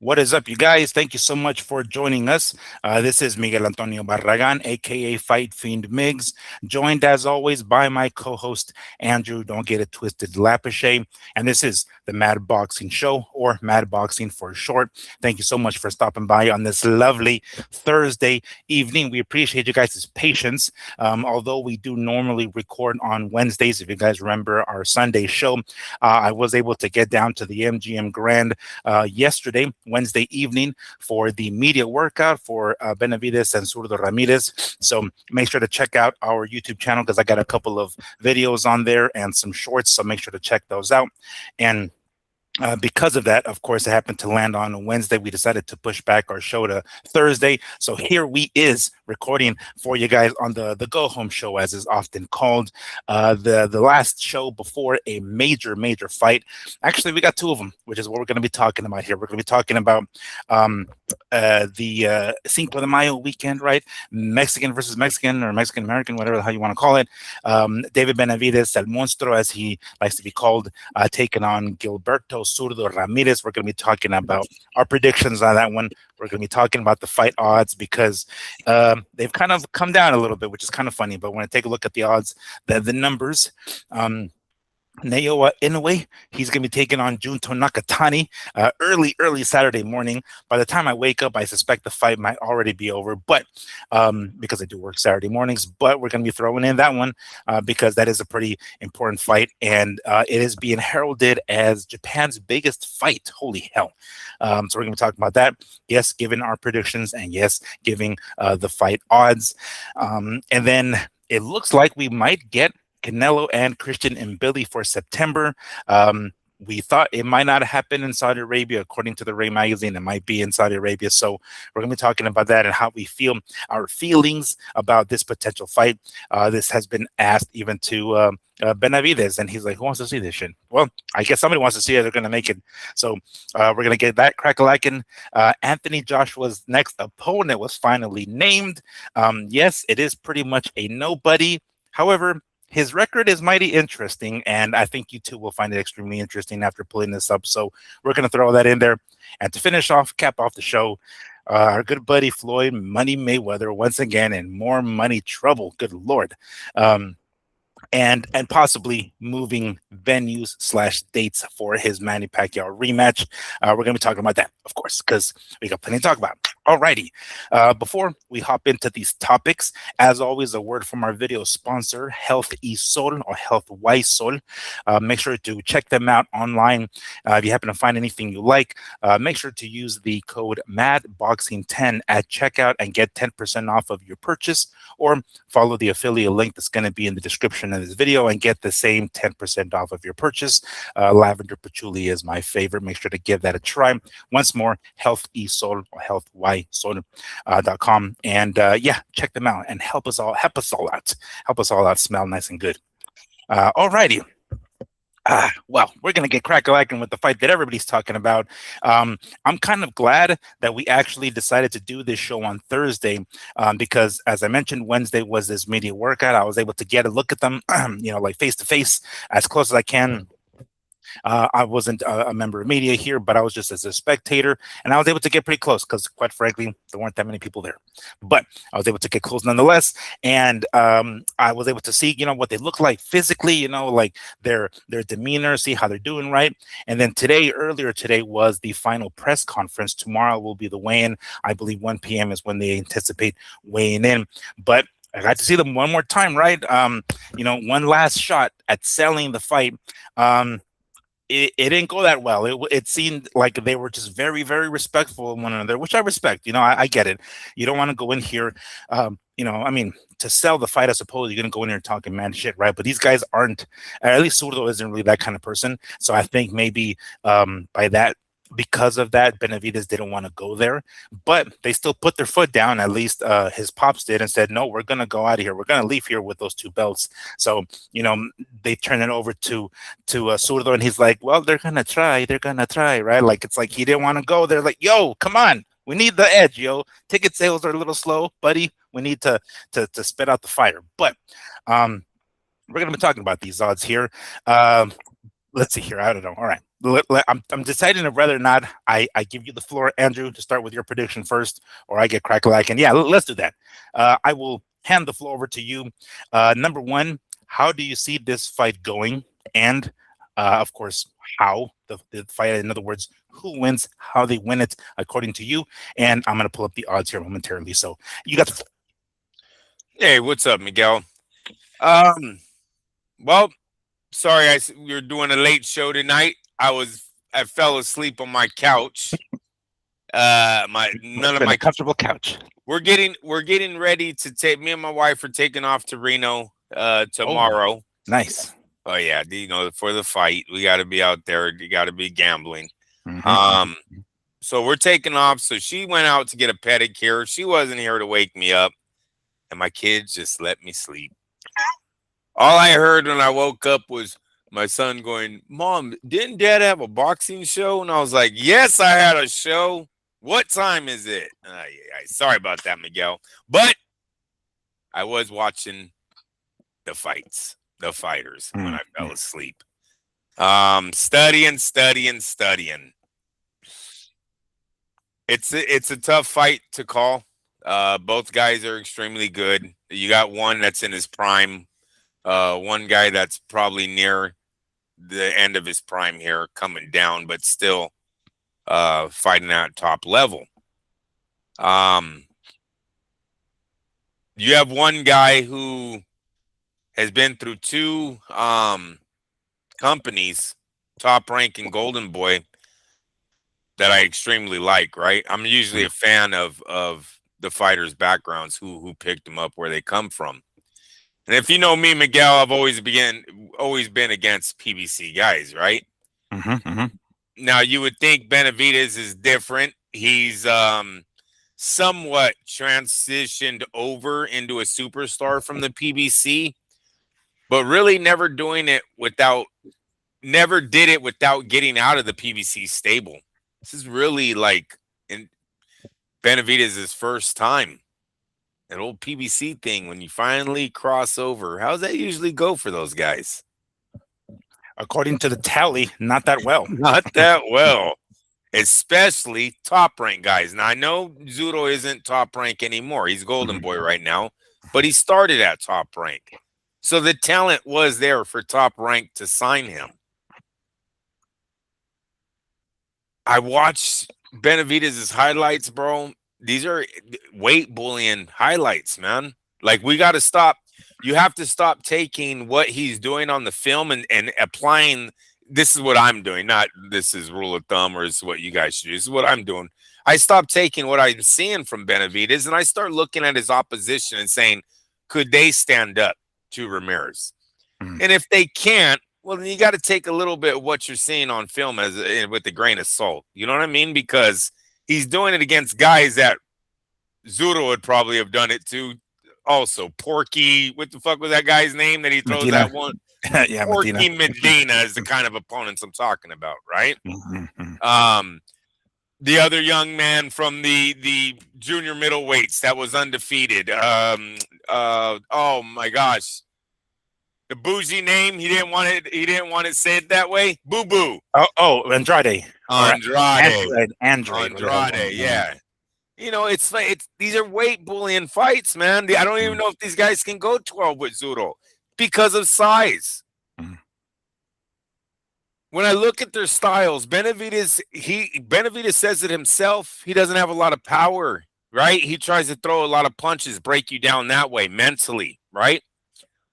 What is up, you guys? Thank you so much for joining us. This is Miguel Antonio Barragan, aka Fight Fiend Migs, joined as always by my co-host Andrew. Don't get it twisted, Lapache, and this is the Mad Boxing Show, or Mad Boxing for short. Thank you so much for stopping by on this lovely Thursday evening. We appreciate you guys' patience. Although we do normally record on Wednesdays, if you guys remember our Sunday show, I was able to get down to the MGM Grand yesterday, Wednesday evening, for the media workout for Benavidez and Zurdo Ramirez. So make sure to check out our YouTube channel because I got a couple of videos on there and some shorts. So make sure to check those out. And because of that, of course, it happened to land on a Wednesday. We decided to push back our show to Thursday. So here we is recording for you guys on the go home show, as is often called, the last show before a major fight. Actually, we got two of them, which is what we're going to be talking about here. We're going to be talking about the Cinco de Mayo weekend, right? Mexican versus Mexican, or Mexican American, whatever how you want to call it. David Benavidez, El Monstruo, as he likes to be called, taking on Gilberto Zurdo Ramirez. We're going to be talking about our predictions on that one. We're going to be talking about the fight odds because they've kind of come down a little bit, which is kind of funny. But when I take a look at the odds, the numbers, Naoya Inoue, he's going to be taking on Junto Nakatani early Saturday morning. By the time I wake up, I suspect the fight might already be over, but because I do work Saturday mornings, but we're going to be throwing in that one because that is a pretty important fight, and it is being heralded as Japan's biggest fight. Holy hell. So we're going to be talking about that. Yes, giving our predictions, and yes, giving the fight odds. And then it looks like we might get Canelo and Christian Mbilli for September. We thought it might not happen in Saudi Arabia. According to the Ray magazine, it might be in Saudi Arabia. So we're going to be talking about that and how we feel, our feelings about this potential fight. This has been asked even to Benavidez, and he's like, who wants to see this shit? Well, I guess somebody wants to see it. They're going to make it. So we're going to get that crack-a-lackin'. Anthony Joshua's next opponent was finally named. Yes, it is pretty much a nobody. However, his record is mighty interesting, and I think you two will find it extremely interesting after pulling this up. So we're going to throw that in there. And to finish off, cap off the show, our good buddy Floyd Money Mayweather once again in more money trouble. Good Lord. And possibly moving venues / dates for his Manny Pacquiao rematch. We're going to be talking about that, of course, because we got plenty to talk about. Alrighty. Before we hop into these topics, as always, a word from our video sponsor, Health y Sol, or Health y Sol. Make sure to check them out online. If you happen to find anything you like, make sure to use the code MADBoxing10 at checkout and get 10% off of your purchase, or follow the affiliate link that's going to be in the description of this video and get the same 10% off of your purchase. Lavender patchouli is my favorite. Make sure to give that a try. Once more, Health y Sol, or healthysol.com, and yeah, check them out and help us all out smell nice and good. Alrighty. Well, we're going to get crack-a-lackin' with the fight that everybody's talking about. I'm kind of glad that we actually decided to do this show on Thursday because, as I mentioned, Wednesday was this media workout. I was able to get a look at them, like face-to-face, as close as I can. I wasn't a member of media here, but I was just as a spectator, and I was able to get pretty close because, quite frankly, there weren't that many people there. But I was able to get close nonetheless, and I was able to see, what they look like physically, like their demeanor, see how they're doing, right? And then earlier today was the final press conference. Tomorrow will be the weigh-in. I believe 1 p.m. is when they anticipate weighing in, but I got to see them one more time, right? One last shot at selling the fight. It didn't go that well. It seemed like they were just very, very respectful of one another, which I respect. I get it. You don't want to go in here, to sell the fight, I suppose you're going to go in there talking mad shit, right? But these guys aren't, at least Zurdo isn't really that kind of person. So I think maybe because of that, Benavidez didn't want to go there, but they still put their foot down. At least his pops did, and said, no, we're going to go out of here. We're going to leave here with those two belts. So, they turn it over to Zurdo, and he's like, well, they're going to try, right? Like, it's like he didn't want to go. They're like, yo, come on. We need the edge, yo. Ticket sales are a little slow, buddy. We need to spit out the fire. But we're going to be talking about these odds here. let's see here. I don't know. All right. I'm deciding of whether or not I give you the floor, Andrew, to start with your prediction first, or I get crack-a-lack. And yeah, let's do that. I will hand the floor over to you. Number one, how do you see this fight going? And of course, how the fight, in other words, who wins, how they win it, according to you. And I'm going to pull up the odds here momentarily. So you got the. Hey, what's up, Miguel? Well, sorry, we were doing a late show tonight. I fell asleep on my couch. None of my comfortable couch. We're getting ready to take. Me and my wife are taking off to Reno tomorrow. Oh, nice. Oh yeah, for the fight, we got to be out there. You got to be gambling. So we're taking off. So she went out to get a pedicure. She wasn't here to wake me up, and my kids just let me sleep. All I heard when I woke up was my son going, "Mom, didn't Dad have a boxing show?" And I was like, "Yes, I had a show. What time is it?" Sorry about that, Miguel. But I was watching the fights, the fighters when I fell asleep. Studying. It's a tough fight to call. Both guys are extremely good. You got one that's in his prime. One guy that's probably near the end of his prime here, coming down, but still fighting at top level. You have one guy who has been through two companies, Top Rank and Golden Boy, that I extremely like, right? I'm usually a fan of the fighters' backgrounds, who picked them up, where they come from. And if you know me, Miguel, I've always been against PBC guys, right? Now, you would think Benavidez is different. He's somewhat transitioned over into a superstar from the PBC, but really never did it without getting out of the PBC stable. This is really like in Benavidez's first time. That old PBC thing, when you finally cross over, how's that usually go for those guys? According to the tally, not that well. Not that well. Especially top rank guys. Now, I know Zurdo isn't top rank anymore. He's Golden Boy right now, but he started at top rank. So the talent was there for top rank to sign him. I watched Benavidez's highlights, bro. These are weight bullying highlights, man. Like, we got to stop. You have to stop taking what he's doing on the film and applying. This is what I'm doing. Not this is rule of thumb or is what you guys should do. This is what I'm doing. I stopped taking what I'm seeing from Benavidez and I start looking at his opposition and saying, could they stand up to Ramirez? And if they can't, well, then you got to take a little bit of what you're seeing on film with a grain of salt. You know what I mean? Because he's doing it against guys that Zurdo would probably have done it to. Also, Porky, what the fuck was that guy's name that he throws Medina. that one? Yeah, Porky Medina is the kind of opponents I'm talking about, right? The other young man from the junior middleweights that was undefeated. Oh my gosh. The bougie name, he didn't want it said that way. Boo Boo. Oh, Andrade. Andrade, yeah. You know, it's these are weight bullying fights, man. I don't even know if these guys can go 12 with Zurdo because of size. When I look at their styles, Benavidez says it himself. He doesn't have a lot of power, right? He tries to throw a lot of punches, break you down that way mentally, right?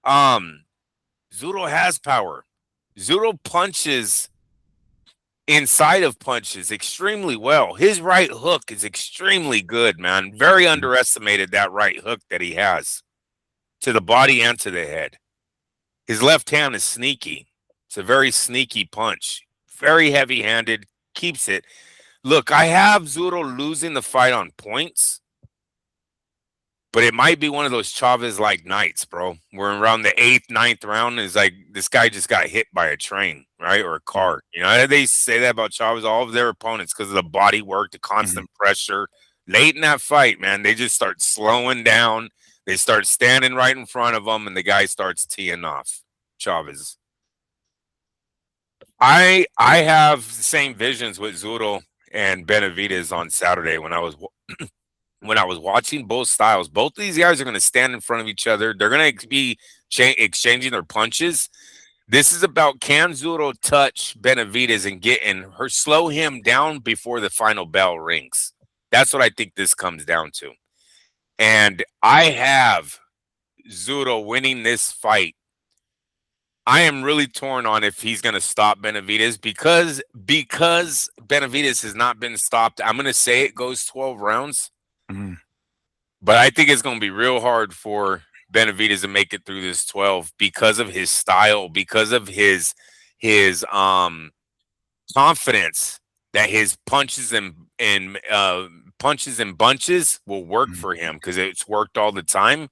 Zurdo has power. Zurdo punches inside of punches extremely well. His right hook is extremely good, man. Very underestimated, that right hook that he has to the body and to the head. His left hand is sneaky. It's a very sneaky punch. Very heavy-handed. Keeps it. Look, I have Zurdo losing the fight on points, but it might be one of those Chavez-like nights, bro. We're around the 8th, 9th round. It's like this guy just got hit by a train, right? Or a car. You know, they say that about Chavez, all of their opponents, because of the body work, the constant pressure. Late in that fight, man, they just start slowing down. They start standing right in front of them, and the guy starts teeing off Chavez. I have the same visions with Zurdo and Benavidez on Saturday when I was watching both styles. Both of these guys are going to stand in front of each other. They're going to be exchanging their punches. This is about, can Zurdo touch Benavidez and slow him down before the final bell rings. That's what I think this comes down to. And I have Zurdo winning this fight. I am really torn on if he's going to stop Benavidez because Benavidez has not been stopped. I'm going to say it goes 12 rounds, but I think it's going to be real hard for Benavidez to make it through this 12 because of his style, because of his confidence that his punches and bunches will work for him because it's worked all the time.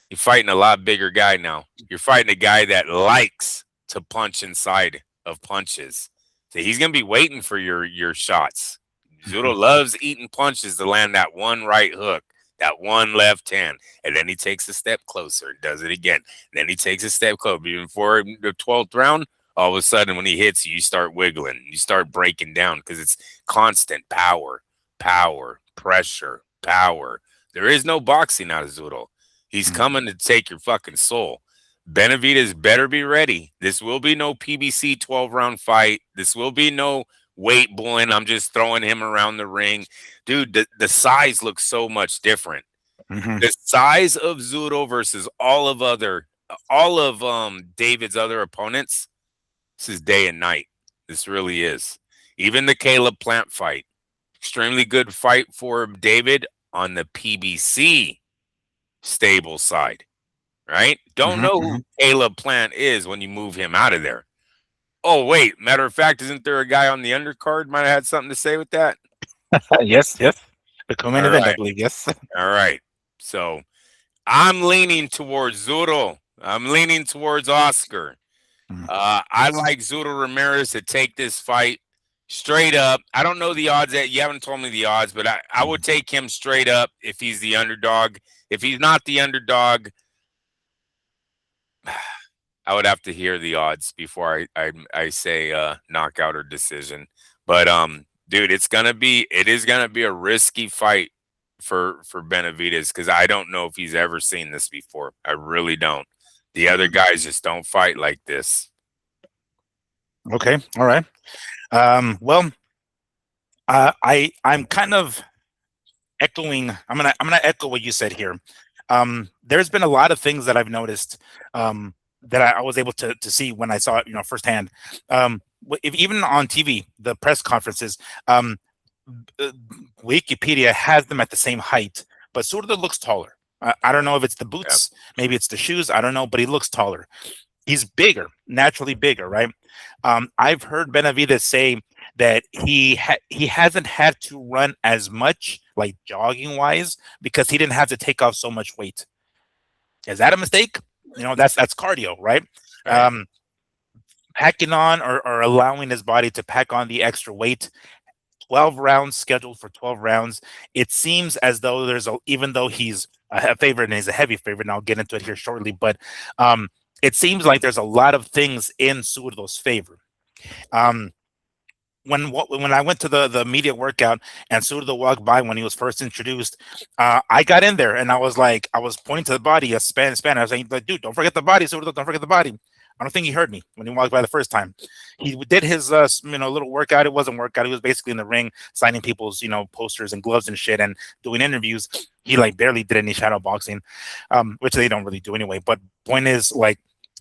You're fighting a lot bigger guy now. You're fighting a guy that likes to punch inside of punches. So he's going to be waiting for your shots. Zurdo loves eating punches to land that one right hook, that one left hand. And then he takes a step closer and does it again. And then he takes a step closer. Before the 12th round, all of a sudden when he hits you, you start wiggling. You start breaking down because it's constant power, pressure, power. There is no boxing out of Zurdo. He's coming to take your fucking soul. Benavidez better be ready. This will be no PBC 12-round fight. This will be no weight bullying. I'm just throwing him around the ring. Dude, the size looks so much different. The size of Zurdo versus all of David's other opponents, this is day and night. This really is. Even the Caleb Plant fight, extremely good fight for David on the PBC stable side, right? Don't know who Caleb Plant is when you move him out of there. Oh, wait. Matter of fact, isn't there a guy on the undercard might have had something to say with that? Yes. The co-main event, I believe. Yes. All right. So I'm leaning towards Zurdo. I'm leaning towards Oscar. I like Zurdo Ramirez to take this fight straight up. I don't know the odds yet. You haven't told me the odds, but I would take him straight up if he's the underdog. If he's not the underdog, I would have to hear the odds before I say knockout or decision. But dude, it is gonna be a risky fight for Benavidez because I don't know if he's ever seen this before. I really don't. The other guys just don't fight like this. Okay, all right. Well, I'm kind of echoing. I'm gonna echo what you said here. There's been a lot of things that I've noticed that I was able to see when I saw it, firsthand. Even on TV, the press conferences, Wikipedia has them at the same height, but Zurdo looks taller. I don't know if it's the boots, maybe it's the shoes. I don't know, but he looks taller. He's bigger, naturally bigger, right? I've heard Benavidez say that he hasn't had to run as much, like jogging wise, because he didn't have to take off so much weight. Is that a mistake? That's cardio, right? Packing on or allowing his body to pack on the extra weight. 12 rounds scheduled for 12 rounds. It seems as though even though he's a favorite and he's a heavy favorite, and I'll get into it here shortly, but it seems like there's a lot of things in Zurdo's favor. When I went to the media workout and Zurdo walked by when he was first introduced, I got in there and I was pointing to the body, a span. I was saying, dude, don't forget the body, Zurdo, don't forget the body. I don't think he heard me when he walked by the first time. He did his little workout. It wasn't workout. He was basically in the ring signing people's posters and gloves and shit and doing interviews. He barely did any shadow boxing, which they don't really do anyway. But point is,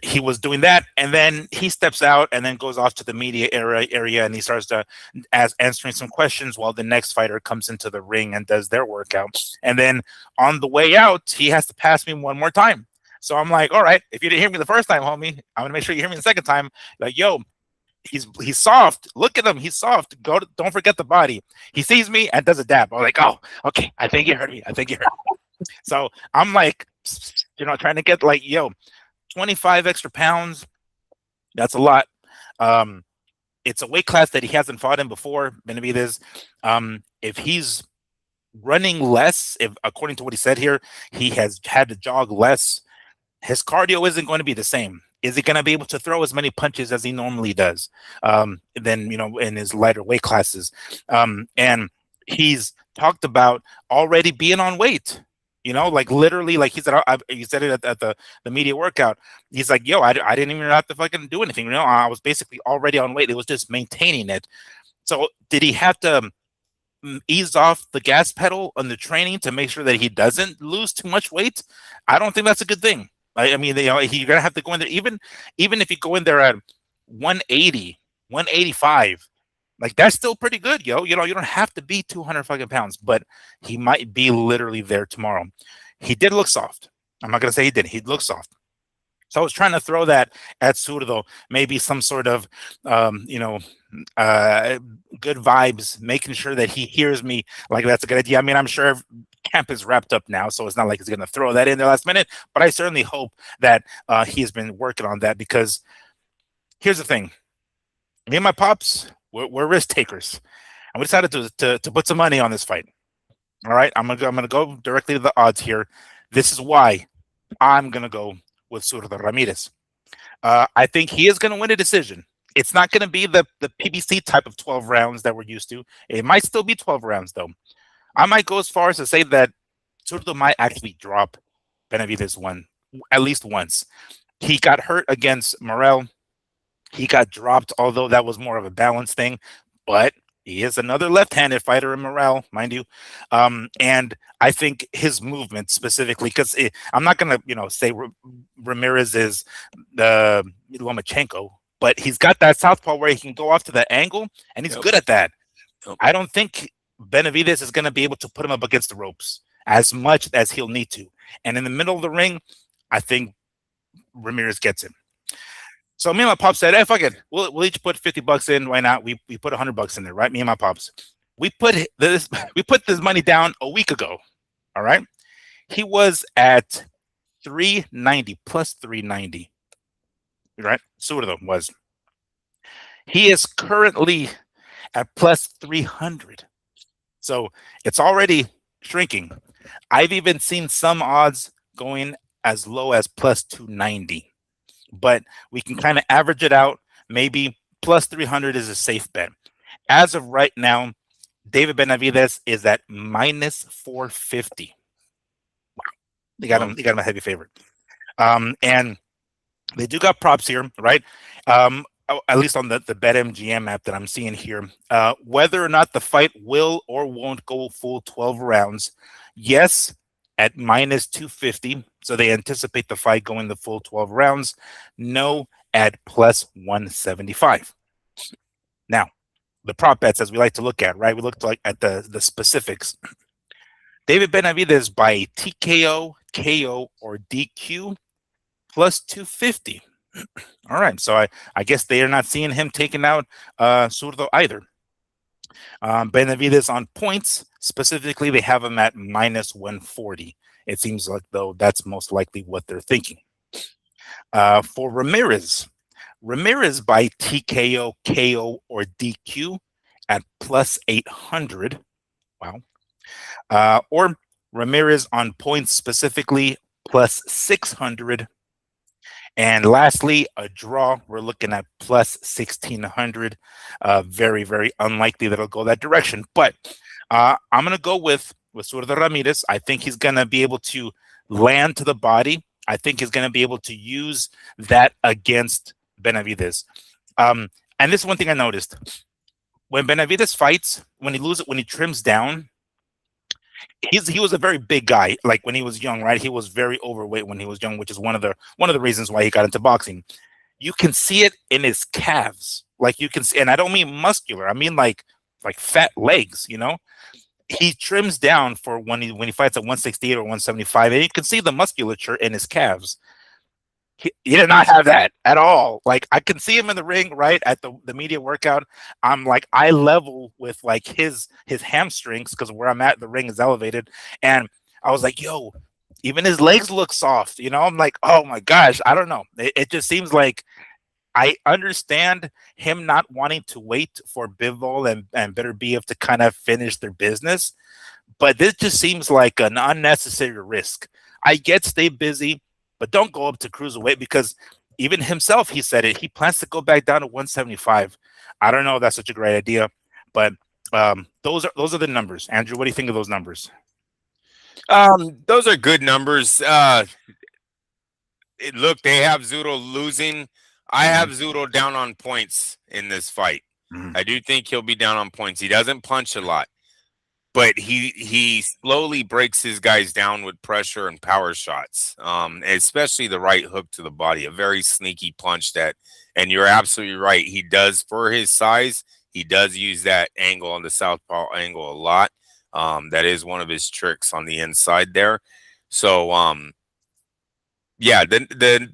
he was doing that, and then he steps out and then goes off to the media area and he starts to answering some questions while the next fighter comes into the ring and does their workout. And then on the way out, he has to pass me one more time. So I'm like, all right, if you didn't hear me the first time, homie, I'm gonna make sure you hear me the second time. Like, yo, he's soft. Look at him, he's soft. Don't forget the body. He sees me and does a dab. I'm like, oh, okay, I think you heard me. So I'm like, trying to get 25 extra pounds. That's a lot. It's a weight class that he hasn't fought in before. Benavidez. If he's running less, if according to what he said here, he has had to jog less, his cardio isn't going to be the same. Is he going to be able to throw as many punches as he normally does? Then, in his lighter weight classes. And he's talked about already being on weight. Like literally, like he said it at the media workout. He's like, yo, I didn't even have to fucking do anything. I was basically already on weight. It was just maintaining it. So did he have to ease off the gas pedal on the training to make sure that he doesn't lose too much weight? I don't think that's a good thing. I mean, you're gonna have to go in there, even if you go in there at 180, 185. Like that's still pretty good, yo. You don't have to be 200 fucking pounds, but he might be literally there tomorrow. He did look soft. I'm not gonna say he did. He looked soft. So I was trying to throw that at Zurdo, maybe some sort of, good vibes, making sure that he hears me. Like that's a good idea. I mean, I'm sure camp is wrapped up now, so it's not like he's going to throw that in the last minute. But I certainly hope that he has been working on that, because here's the thing: me and my pops, we're risk takers, and we decided to put some money on this fight. All right, I'm gonna go directly to the odds here. This is why I'm gonna go with Zurdo Ramirez. I think he is going to win a decision. It's not going to be the PBC type of 12 rounds that we're used to. It might still be 12 rounds, though. I might go as far as to say that Zurdo might actually drop Benavidez at least once. He got hurt against Morel. He got dropped, although that was more of a balance thing. But he is another left-handed fighter in Morel, mind you. And I think his movement specifically, because I'm not going to, say Ramirez is the Lomachenko, but he's got that southpaw where he can go off to the angle, and he's good at that. I don't think Benavidez is going to be able to put him up against the ropes as much as he'll need to. And in the middle of the ring, I think Ramirez gets him. So me and my pops said, hey, fuck it. We'll each put $50 in. Why not? We put $100 in there, right? Me and my pops. We put this money down a week ago. All right. He was at 390 plus 390. Right? Zurdo was. He is currently at plus 300. So it's already shrinking. I've even seen some odds going as low as plus 290. But we can kind of average it out. Maybe plus 300 is a safe bet. As of right now, David Benavidez is at minus 450. Wow. They got him a heavy favorite. And they do got props here, right? At least on the BetMGM app that I'm seeing here. Whether or not the fight will or won't go full 12 rounds, yes, at minus 250. So they anticipate the fight going the full 12 rounds. No, at plus 175. Now, the prop bets, as we like to look at, right? We look at the specifics. David Benavidez by TKO, KO, or DQ, plus 250. All right, so I guess they are not seeing him taking out Zurdo either. Benavidez on points, specifically, they have him at minus 140. It seems like, though, that's most likely what they're thinking. For Ramirez by TKO, KO, or DQ at plus 800. Wow. Or Ramirez on points, specifically, plus 600. And lastly, a draw, we're looking at plus 1,600. Very, very unlikely that it'll go that direction. But I'm going to go with Zurdo Ramirez. I think he's going to be able to land to the body. I think he's going to be able to use that against Benavidez. And this is one thing I noticed. When Benavidez fights, when he trims down, he was a very big guy. Like when he was young, right? He was very overweight when he was young, which is one of the reasons why he got into boxing. You can see it in his calves. Like you can see, and I don't mean muscular. I mean like fat legs, He trims down for when he fights at 168 or 175, and you can see the musculature in his calves. He did not have that at all. Like I can see him in the ring, right, at the media workout. I'm like eye level with like his hamstrings, because where I'm at, the ring is elevated, and I was like, yo, even his legs look soft. I'm like, oh my gosh, I don't know. It just seems like, I understand him not wanting to wait for Bivol and Better BF to kind of finish their business, but this just seems like an unnecessary risk. I get stay busy, but don't go up to cruiserweight, because even himself, he said it. He plans to go back down to 175. I don't know if that's such a great idea, but those are the numbers. Andrew, what do you think of those numbers? Those are good numbers. Look, they have Zurdo losing. I have Zurdo down on points in this fight. I do think he'll be down on points. He doesn't punch a lot, but he slowly breaks his guys down with pressure and power shots, especially the right hook to the body, a very sneaky punch that, and you're absolutely right, he does, for his size, he does use that angle on the southpaw angle a lot. That is one of his tricks on the inside there. So, yeah, the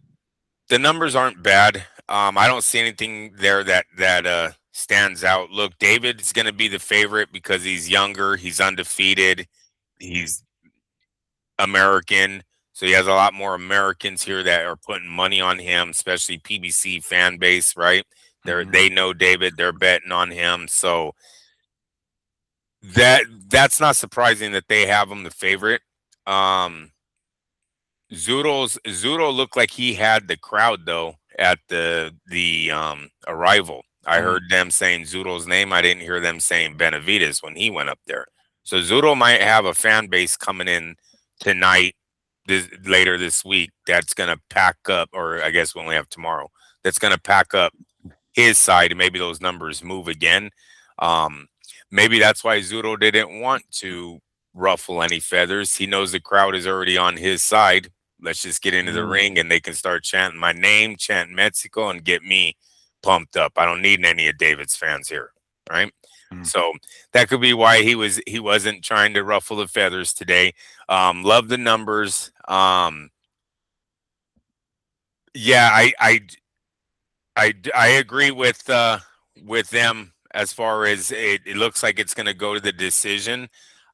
numbers aren't bad. I don't see anything there that stands out. Look, David's going to be the favorite because he's younger, he's undefeated, he's American, so he has a lot more Americans here that are putting money on him, especially PBC fan base, right? They know David, they're betting on him, so that's not surprising that they have him the favorite. Zurdo looked like he had the crowd though at the arrival. I heard them saying Zurdo's name. I didn't hear them saying Benavidez when he went up there. So Zurdo might have a fan base coming in tonight, later this week, that's gonna pack up, or I guess we only have tomorrow. That's gonna pack up his side, and maybe those numbers move again. Maybe that's why Zurdo didn't want to ruffle any feathers. He knows the crowd is already on his side. Let's just get into the ring and they can start chanting my name, chanting Mexico, and get me pumped up. I don't need any of David's fans here, right? So that could be why he wasn't trying to ruffle the feathers today. Love the numbers. Yeah, I agree with them as far as it looks like it's going to go to the decision.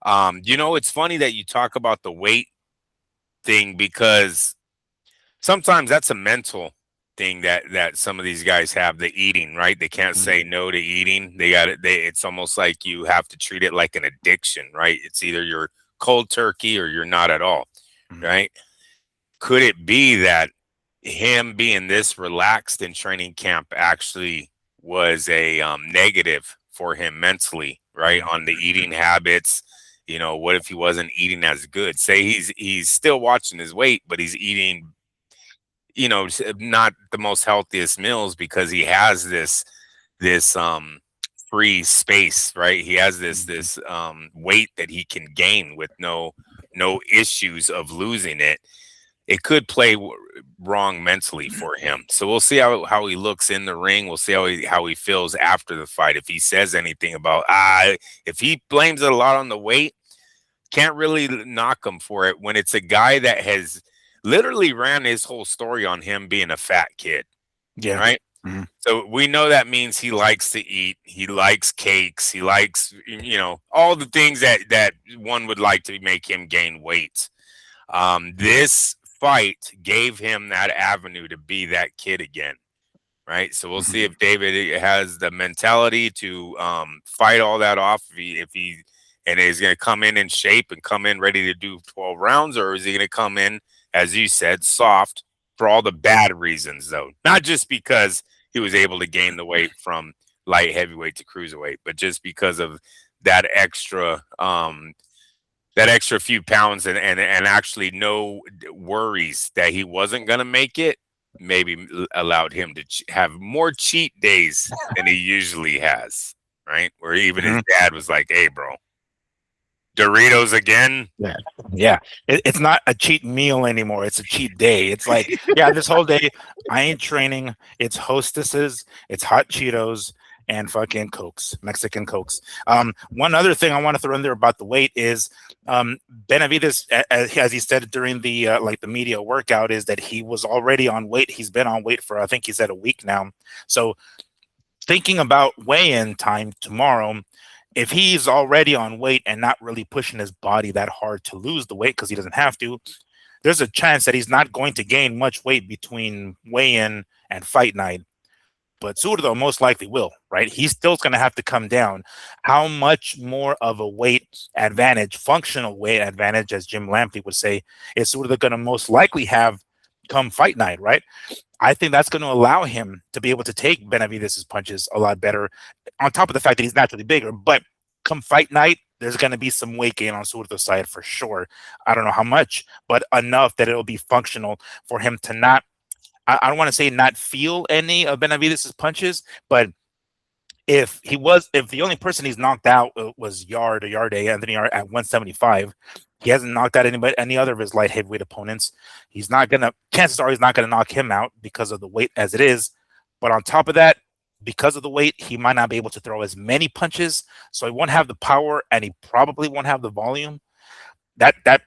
It's funny that you talk about the weight thing, because sometimes that's a mental thing that some of these guys have, the eating, right? They can't say no to eating. It's almost like you have to treat it like an addiction, right? It's either you're cold turkey or you're not at all, right? Could it be that him being this relaxed in training camp actually was a negative for him mentally, right? On the eating habits. What if he wasn't eating as good? Say he's still watching his weight, but he's eating, not the most healthiest meals because he has this free space, right? He has this weight that he can gain with no issues of losing it. It could play wrong mentally for him. So we'll see how he looks in the ring. We'll see how he feels after the fight. If he says anything about if he blames it a lot on the weight, can't really knock him for it when it's a guy that has literally ran his whole story on him being a fat kid. Yeah. Right. So we know that means he likes to eat. He likes cakes. He likes, all the things that one would like to make him gain weight. This fight gave him that avenue to be that kid again. Right. So we'll see if David has the mentality to fight all that off. If he and he's going to come in shape and come in ready to do 12 rounds, or is he going to come in, as you said, soft for all the bad reasons, though? Not just because he was able to gain the weight from light heavyweight to cruiserweight, but just because of that extra few pounds and actually no worries that he wasn't going to make it, maybe allowed him to have more cheat days than he usually has, right? Where even his dad was like, hey, bro, Doritos again? Yeah. It's not a cheat meal anymore. It's a cheat day. It's like, yeah, this whole day I ain't training. It's Hostesses, it's hot Cheetos, and fucking Cokes, Mexican Cokes. One other thing I want to throw in there about the weight is Benavidez, as he said during the the media workout, is that he was already on weight. He's been on weight for, I think he said, a week now. So thinking about weigh-in time tomorrow, if he's already on weight and not really pushing his body that hard to lose the weight because he doesn't have to, there's a chance that he's not going to gain much weight between weigh-in and fight night. But Zurdo most likely will, right? He's still going to have to come down. How much more of a weight advantage, functional weight advantage, as Jim Lampley would say, is Zurdo going to most likely have come fight night, right? I think that's going to allow him to be able to take Benavidez's punches a lot better, on top of the fact that he's naturally bigger. But come fight night, there's going to be some weight gain on Zurdo's side for sure. I don't know how much, but enough that it'll be functional for him to not, I don't want to say not feel any of Benavidez's punches, but if the only person he's knocked out was Anthony Yard at 175, he hasn't knocked out any other of his light heavyweight opponents. Chances are he's not gonna knock him out because of the weight as it is. But on top of that, because of the weight, he might not be able to throw as many punches, so he won't have the power, and he probably won't have the volume. That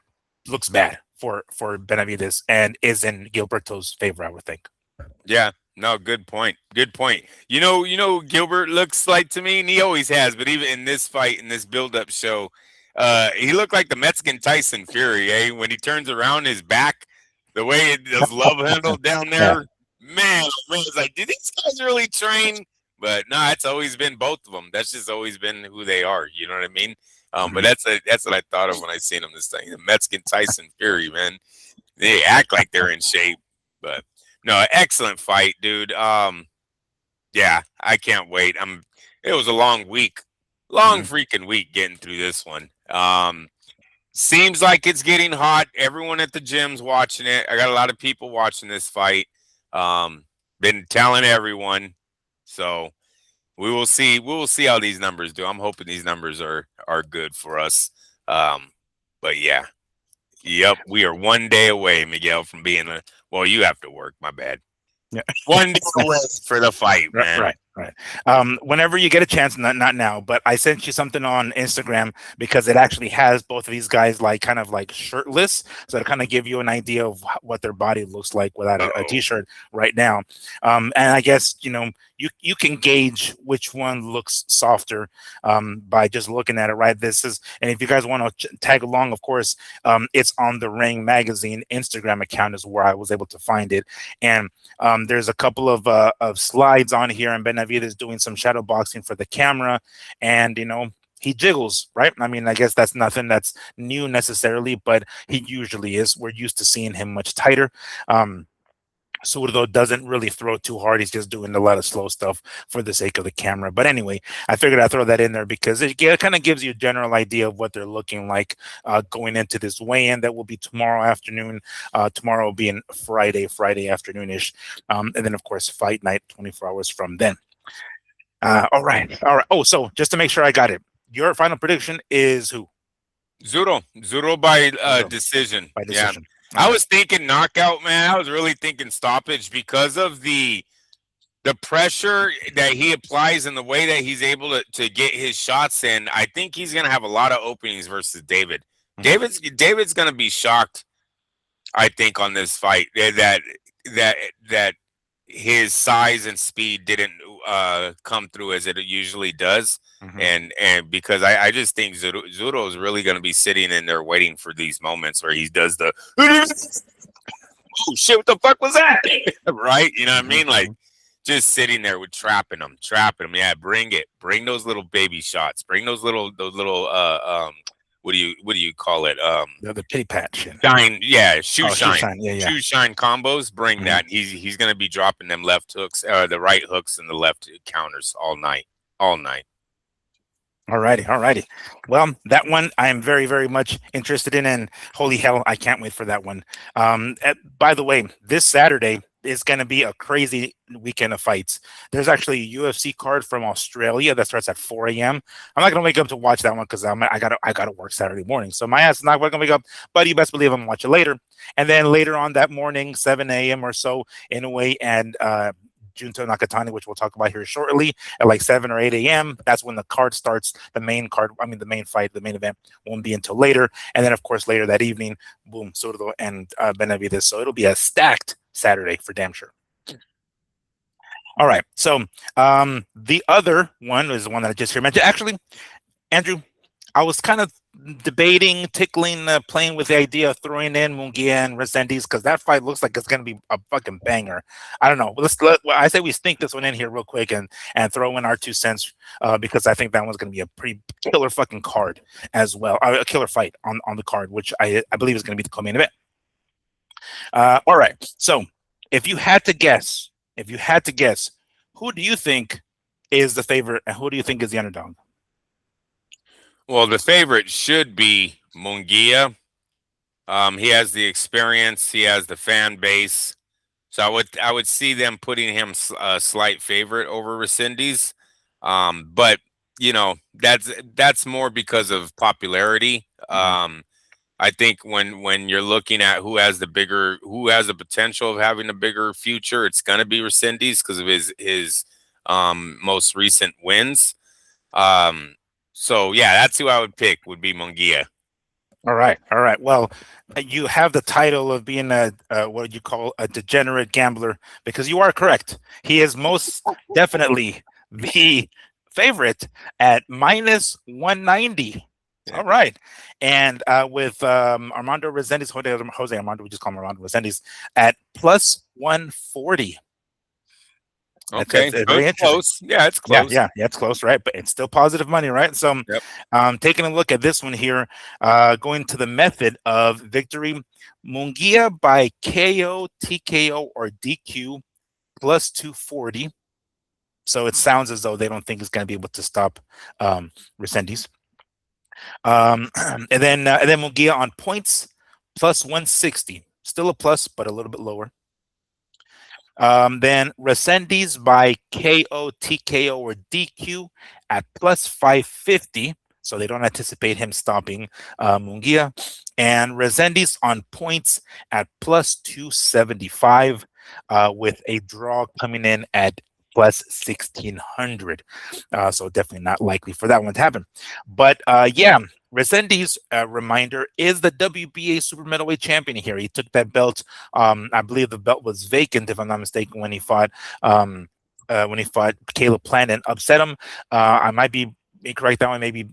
looks bad for Benavidez, and is in Gilberto's favor, I would think. Yeah. No, good point. Good point. You know, Gilbert looks like to me, and he always has, but even in this fight, in this build-up show, he looked like the Mexican Tyson Fury, eh? When he turns around his back, the way it does love handle down there, man, it's like, did these guys really train? But no, it's always been both of them. That's just always been who they are. You know what I mean? But that's what I thought of when I seen them this thing. The Mexican Tyson Fury, man. They act like they're in shape, but. No, excellent fight, dude. Yeah, I can't wait. It was a long week, freaking week getting through this one. Seems like it's getting hot. Everyone at the gym's watching it. I got a lot of people watching this fight. Been telling everyone, so we will see. We will see how these numbers do. I'm hoping these numbers are good for us. But yeah, yep, we are one day away, Miguel, from being well, you have to work. My bad. Yeah. One day away for the fight, man. Right. Whenever you get a chance, not now, but I sent you something on Instagram because it actually has both of these guys kind of shirtless, so to kind of give you an idea of what their body looks like without a t-shirt right now. And I guess you can gauge which one looks softer by just looking at it. Right. And if you guys want to tag along, of course, it's on the Ring Magazine Instagram account is where I was able to find it, and there's a couple of slides on here, and Benavidez doing some shadow boxing for the camera, and he jiggles, right? I mean, I guess that's nothing that's new necessarily, but he usually is. We're used to seeing him much tighter. Zurdo doesn't really throw too hard. He's just doing a lot of slow stuff for the sake of the camera. But anyway, I figured I'd throw that in there because it kind of gives you a general idea of what they're looking like going into this weigh-in that will be tomorrow afternoon. Tomorrow will be in Friday afternoon-ish. And then, of course, fight night 24 hours from then. All right. Oh, so just to make sure I got it, your final prediction is who? Zurdo by decision. By decision. Yeah. I was thinking knockout, man. I was really thinking stoppage because of the pressure that he applies and the way that he's able to get his shots in. I think he's going to have a lot of openings versus David. Mm-hmm. David's going to be shocked, I think, on this fight that his size and speed didn't come through as it usually does. Mm-hmm. And because I just think Zurdo is really going to be sitting in there waiting for these moments where he does the oh shit, what the fuck was that? Right? You know what I mean? Like just sitting there with trapping them. Yeah, bring those little baby shots. Bring those little what do you call it? The pity patch. Shine, yeah, shoe shine. Yeah. Shoe shine combos. Bring that. He's gonna be dropping them left hooks, the right hooks and the left counters all night. Alrighty. Well, that one I am very, very much interested in, and holy hell, I can't wait for that one. By the way, this Saturday is going to be a crazy weekend of fights. There's actually a UFC card from Australia that starts at 4 a.m. I'm not going to wake up to watch that one because I gotta work Saturday morning. So my ass is not going to wake up, but you best believe I'm going to watch it later. And then later on that morning, 7 a.m. or so, Inoue and Junto Nakatani, which we'll talk about here shortly, at 7 or 8 a.m. That's when the card starts. The main fight, the main event won't be until later. And then, of course, later that evening, boom, Zurdo and Benavidez. So it'll be a stacked Saturday for damn sure. All right. So the other one is the one that I just here mentioned. Actually, Andrew, I was kind of debating, tickling, playing with the idea of throwing in Mungia and Resendiz because that fight looks like it's going to be a fucking banger. I don't know. I say we sneak this one in here real quick and throw in our 2 cents because I think that one's going to be a pretty killer fucking card as well. A killer fight on the card, which I believe is going to be the co-main event. All right. So If you had to guess, who do you think is the favorite and who do you think is the underdog? Well, the favorite should be Mungia. He has the experience. He has the fan base. So I would see them putting him a slight favorite over Resendiz. But that's more because of popularity. I think when you're looking at who has the potential of having a bigger future, it's gonna be Resendiz because of his most recent wins. So yeah, that's who I would pick. Would be Mungia. All right, all right. Well, you have the title of being a what you call a degenerate gambler because you are correct. He is most definitely the favorite at minus 190. Yeah. All right, and with Armando Resendiz, Jose Armando, we just call him Armando Resendiz at plus 140. Okay, It's very interesting. close. Yeah, it's close. Yeah, it's close, right? But it's still positive money, right? So, Yep. taking a look at this one here, going to the method of victory, Mungia by KO, TKO, or DQ plus 240. So it sounds as though they don't think he's going to be able to stop Resendiz. And then Mungia on points plus 160, still a plus, but a little bit lower. Then Resendiz by KO, TKO, or DQ at plus 550. So they don't anticipate him stopping Mungia. And Resendiz on points at plus 275 with a draw coming in at plus 1600. So definitely not likely for that one to happen. But yeah, Resendiz, reminder, is the WBA super middleweight champion here. He took that belt. I believe the belt was vacant, if I'm not mistaken, when he fought Caleb Plant and upset him. I might be incorrect that one. Maybe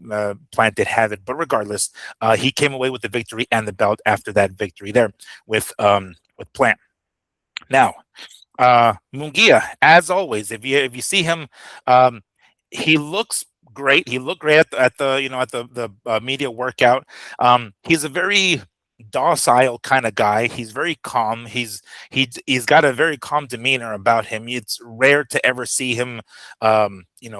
Plant did have it, but regardless, he came away with the victory and the belt after that victory there with Plant. Now, Mungia, as always, if you see him, he looks great. He looked great at the media workout. He's a very docile kind of guy. He's very calm. He's got a very calm demeanor about him. It's rare to ever see him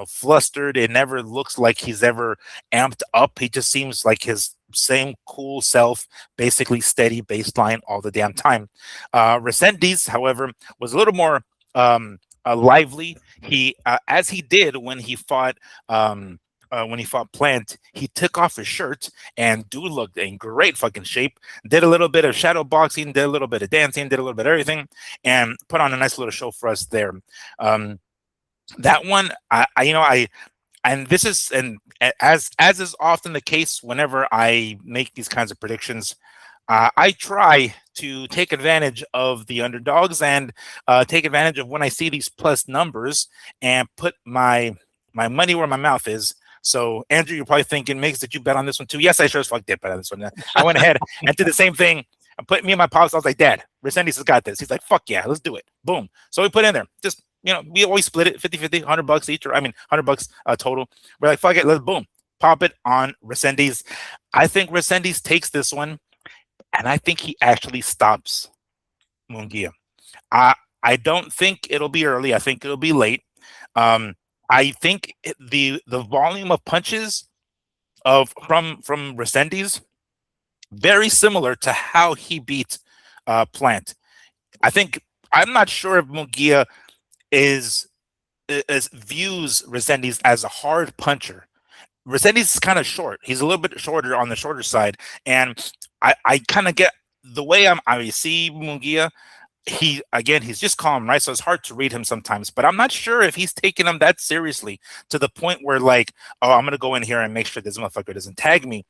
flustered. It never looks like he's ever amped up. He just seems like his same cool self, basically steady baseline all the damn time. Resendiz, however, was a little more lively. He as he did when he fought Plant, he took off his shirt and dude looked in great fucking shape. Did a little bit of shadow boxing, did a little bit of dancing, did a little bit of everything, and put on a nice little show for us there. That one, as is often the case whenever I make these kinds of predictions, I try to take advantage of the underdogs and take advantage of when I see these plus numbers and put my money where my mouth is. So, Andrew, you're probably thinking, Migs, did you bet on this one too? Yes, I sure as fuck did bet on this one. I went ahead and did the same thing. I put me and my pops. I was like, Dad, Resendiz has got this. He's like, fuck yeah, let's do it. Boom. So we put in there. Just, we always split it 50-50, $100 each, $100 total. We're like, fuck it, let's boom. Pop it on Resendiz. I think Resendiz takes this one, and I think he actually stops Mungia. I don't think it'll be early. I think it'll be late. I think the volume of punches from Resendiz very similar to how he beat Plant. I'm not sure if Mungia views Resendiz as a hard puncher. Resendiz is kind of short. He's a little bit shorter on the shorter side, and I kind of get the way I see Mungia. He's just calm, right? So it's hard to read him sometimes, but I'm not sure if he's taking him that seriously to the point where like, oh, I'm gonna go in here and make sure this motherfucker doesn't tag me.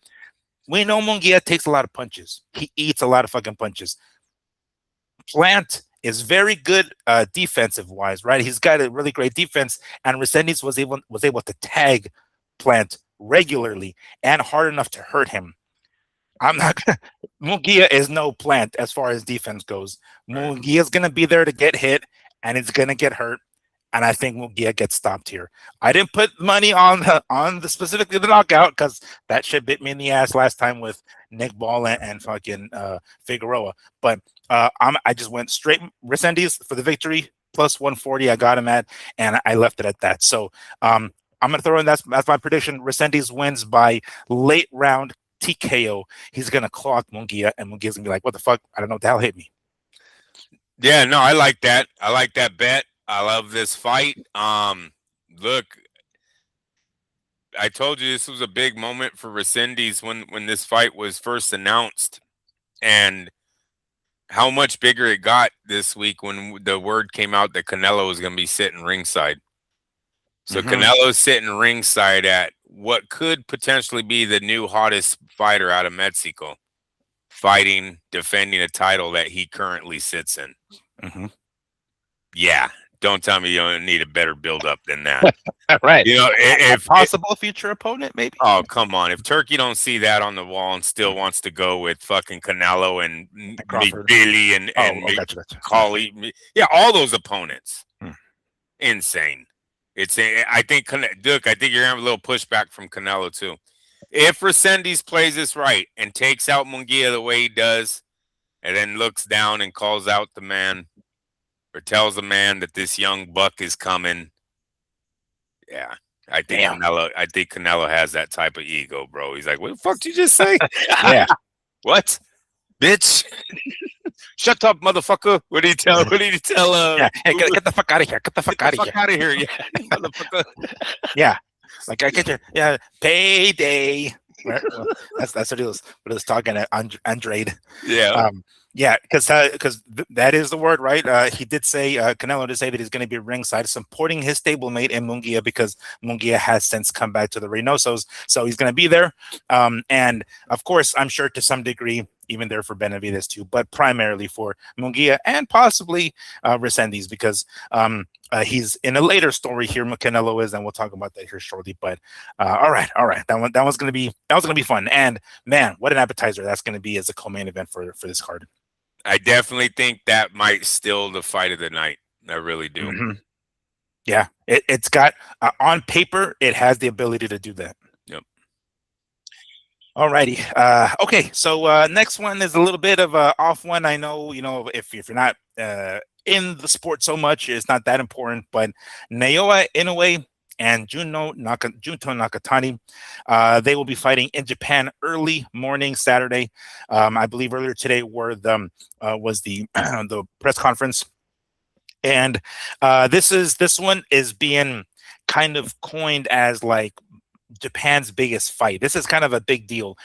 We know Mungia takes a lot of punches. He eats a lot of fucking punches. Plant is very good defensive wise, right? He's got a really great defense, and Resendiz was able to tag Plant regularly and hard enough to hurt him. I'm not gonna. Mungia is no Plant as far as defense goes. Mungia is gonna be there to get hit, and it's gonna get hurt. And I think Mungia gets stopped here. I didn't put money on the specifically the knockout because that shit bit me in the ass last time with Nick Ball and fucking Figueroa. But I just went straight Resendiz for the victory, plus 140. I got him at, and I left it at that. So I'm gonna throw in that's my prediction. Resendiz wins by late round TKO. He's gonna clock Mungia, and Mungia's gonna be like, "What the fuck? I don't know what the hell hit me." Yeah, no, I like that. I like that bet. I love this fight. Look, I told you this was a big moment for Resendiz when this fight was first announced, and how much bigger it got this week when the word came out that Canelo was going to be sitting ringside. So Canelo's sitting ringside at what could potentially be the new hottest fighter out of Mexico, fighting, defending a title that he currently sits in. Yeah, don't tell me you don't need a better build-up than that. Right. You know, if possible future opponent, maybe. Oh, come on. If Turkey don't see that on the wall and still wants to go with fucking Canelo and Mbilli and gotcha. Collie, yeah, all those opponents. Insane. I think you're gonna have a little pushback from Canelo too. If Resendiz plays this right and takes out Mungia the way he does, and then looks down and calls out the man or tells the man that this young buck is coming, yeah. I think Canelo has that type of ego, bro. He's like, "What the fuck did you just say?" Yeah. What, bitch? Shut up, motherfucker. What did he tell? Yeah. Hey, get the fuck out of here. Get the fuck out of here. Yeah, motherfucker. Yeah. Like I get your payday. That's what he was talking at Andrade. Yeah. Yeah, because that is the word, right? He did say, Canelo did say that he's going to be ringside supporting his stablemate in Mungia, because Mungia has since come back to the Reynosos, so he's going to be there. And of course, I'm sure to some degree, even there for Benavidez too, but primarily for Mungia and possibly Resendiz, because he's in a later story here. Canelo is, and we'll talk about that here shortly. But all right, that was gonna be fun. And man, what an appetizer that's gonna be as a co-main event for this card. I definitely think that might still the fight of the night. I really do. Yeah, it's got on paper, it has the ability to do that. Yep. Alrighty. Okay, so next one is a little bit of a off one. I know, if you're not in the sport so much, it's not that important, but Naoya Inoue and Junto Nakatani, they will be fighting in Japan early morning Saturday. I believe earlier today was the the press conference, and this one is being kind of coined as like Japan's biggest fight. This is kind of a big deal.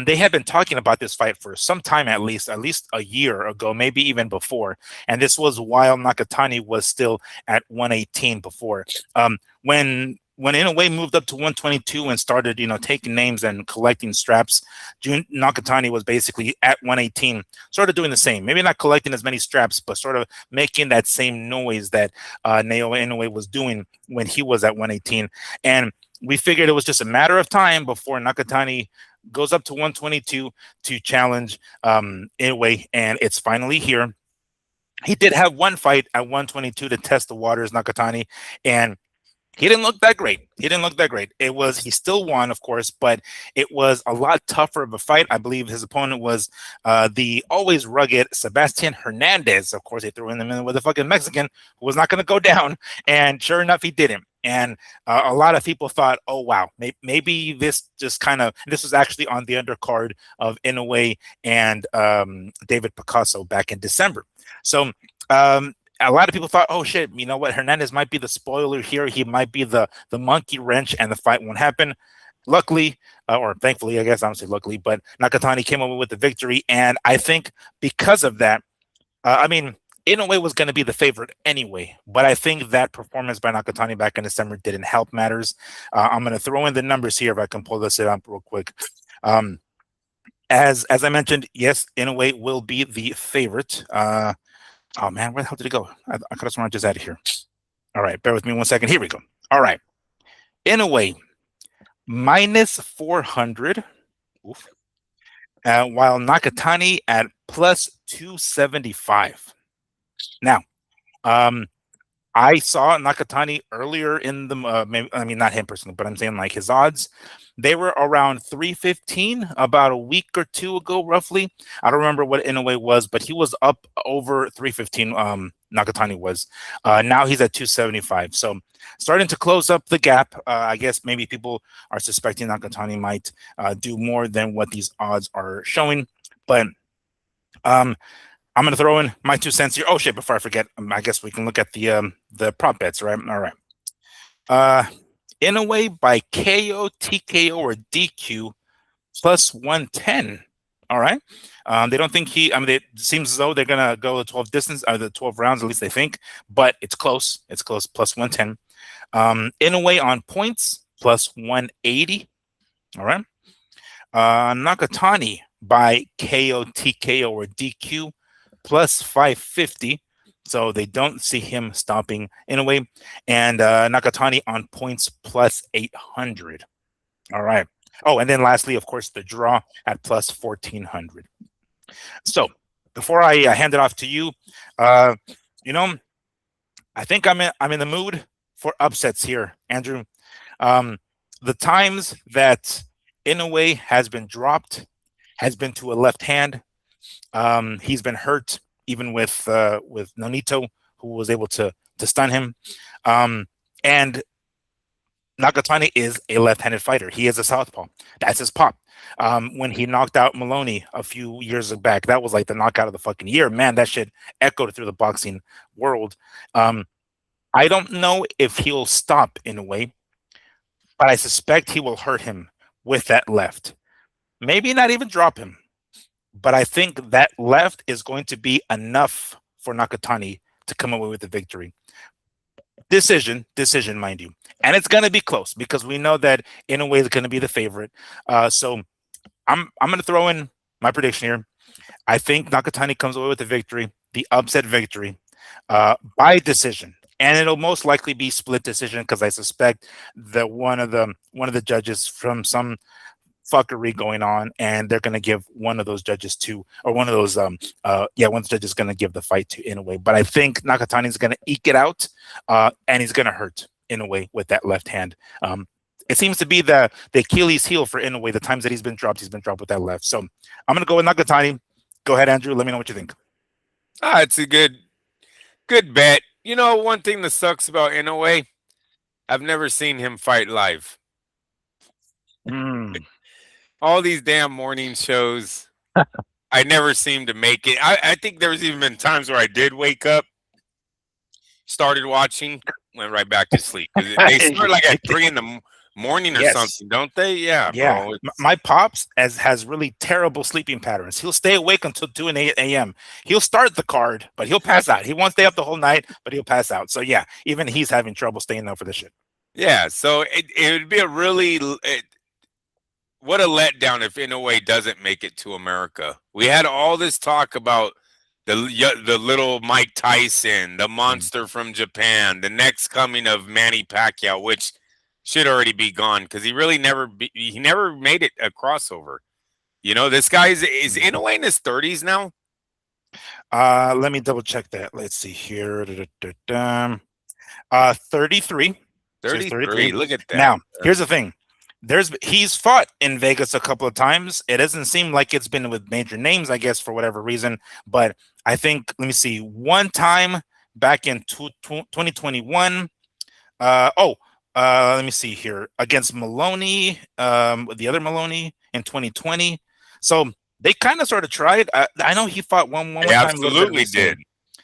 They had been talking about this fight for some time, at least a year ago, maybe even before. And this was while Nakatani was still at 118 before. When Inoue moved up to 122 and started, taking names and collecting straps, Nakatani was basically at 118, sort of doing the same. Maybe not collecting as many straps, but sort of making that same noise that Naoya Inoue was doing when he was at 118. And we figured it was just a matter of time before Nakatani goes up to 122 to challenge Inoue, and it's finally here. He did have one fight at 122 to test the waters, Nakatani, and he didn't look that great. He still won, of course, but it was a lot tougher of a fight. I believe his opponent was the always rugged Sebastian Hernandez. Of course, they threw him in with a fucking Mexican who was not going to go down, and sure enough, he didn't. And a lot of people thought, oh, wow, maybe this was actually on the undercard of Inoue and David Picasso back in December. So a lot of people thought, oh, shit, you know what? Hernandez might be the spoiler here. He might be the monkey wrench, and the fight won't happen. Luckily, or thankfully, I guess I don't say luckily, but Nakatani came over with the victory. And I think because of that, Inoue was going to be the favorite anyway, but I think that performance by Nakatani back in December didn't help matters. I'm going to throw in the numbers here if I can pull this up real quick. As I mentioned, yes, Inoue will be the favorite. Oh man, where the hell did it go? I could have sworn I just had it here. All right, bear with me 1 second. Here we go. All right, Inoue minus 400. Oof. While Nakatani at plus 275. Now, I saw Nakatani earlier in the maybe, I mean not him personally, but I'm saying like his odds, they were around 315 about a week or two ago, roughly. I don't remember what Inoue was, but he was up over 315. Nakatani was. Now he's at 275. So starting to close up the gap. I guess maybe people are suspecting Nakatani might do more than what these odds are showing, but um, I'm gonna throw in my 2 cents here. Oh shit! Before I forget, I guess we can look at the prop bets, right? All right. Uh, Inoue by KO, TKO, or DQ plus 110. All right. They don't think he. I mean, it seems as though they're gonna go the 12 distance, or the 12 rounds, at least they think. But it's close. It's close. Plus 110. Inoue on points plus 180. All right. Nakatani by KO, TKO, or DQ plus 550. So they don't see him stopping Inoue. And Nakatani on points plus 800. All right. Oh, and then lastly, of course, the draw at plus 1400. So before I hand it off to you, you know, I think I'm in the mood for upsets here, Andrew. The times that Inoue has been dropped has been to a left hand. He's been hurt even with Nonito, who was able to stun him. And Nakatani is a left-handed fighter. He is a southpaw. That's his pop. When he knocked out Maloney a few years back, that was like the knockout of the fucking year. Man, that shit echoed through the boxing world. I don't know if he'll stop Inoue, but I suspect he will hurt him with that left. Maybe not even drop him, but I think that left is going to be enough for Nakatani to come away with the victory. Decision, mind you. And it's going to be close because we know that Inoue is going to be the favorite. So I'm going to throw in my prediction here. I think Nakatani comes away with the victory, the upset victory, by decision. And it'll most likely be split decision because I suspect that one of the judges from some fuckery going on, and they're going to give one of those judges to, or one of those one of the judges is going to give the fight to Inoue. But I think Nakatani is going to eke it out, and he's going to hurt Inoue with that left hand. It seems to be the Achilles heel for Inoue. The times that he's been dropped with that left. So I'm going to go with Nakatani. Go ahead, Andrew. Let me know what you think. It's a good bet. You know, one thing that sucks about Inoue, I've never seen him fight live. All these damn morning shows, I never seem to make it. I think there's even been times where I did wake up, started watching, went right back to sleep. They start like at 3 in the morning or something, don't they? Yeah, yeah. bro. My pops has really terrible sleeping patterns. He'll stay awake until 2 and 8 a.m. He'll start the card, but he'll pass out. He won't stay up the whole night, but he'll pass out. So yeah, even he's having trouble staying up for this shit. Yeah, so it would be a really what a letdown if Inoue doesn't make it to America. We had all this talk about the little Mike Tyson, the monster from Japan, the next coming of Manny Pacquiao, which should already be gone because he really never made it a crossover. You know, this guy is Inoue in his 30s now. Let me double check that. Let's see here. 33. 33. Look at that. Now, here's the thing. He's fought in Vegas a couple of times. It doesn't seem like it's been with major names, I guess, for whatever reason. But I think, let me see, one time back in 2021. Let me see here, against Maloney, the other Maloney in 2020. So they kind of sort of tried. I know he fought one time. Absolutely did.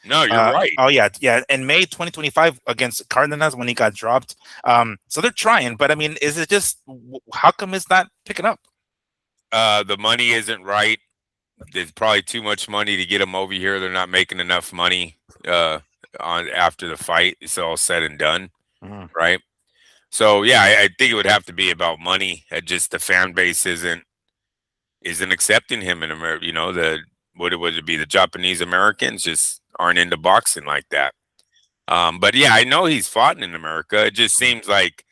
No, you're right. Oh yeah. In May 2025 against Cardenas when he got dropped. So they're trying, but I mean, is it just how come it's not picking up? The money isn't right. There's probably too much money to get them over here. They're not making enough money on after the fight. It's all said and done, right? So yeah, I think it would have to be about money. Just the fan base isn't accepting him in America. You know, would it be the Japanese Americans just aren't into boxing like that. But yeah, I know he's fought in America. It just seems like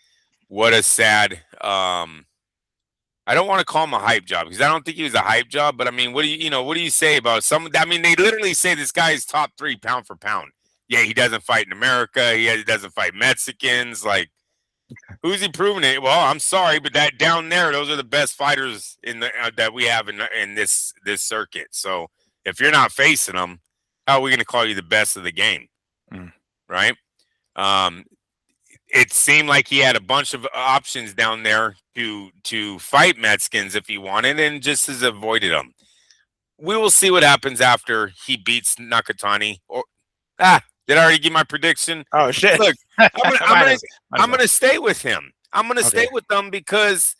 what a sad. I don't want to call him a hype job because I don't think he was a hype job. But I mean, what do you say about some? I mean, they literally say this guy is top 3 pound for pound. Yeah, he doesn't fight in America. He doesn't fight Mexicans. Like, who's he proving it? Well, I'm sorry, but that down there, those are the best fighters in the that we have in this circuit. So if you're not facing them, how are we going to call you the best of the game? Right? It seemed like he had a bunch of options down there to fight Mexicans if he wanted, and just has avoided them. We will see what happens after he beats Nakatani. Or did I already give my prediction? Oh shit! Look, I'm gonna stay with him. I'm gonna stay with them because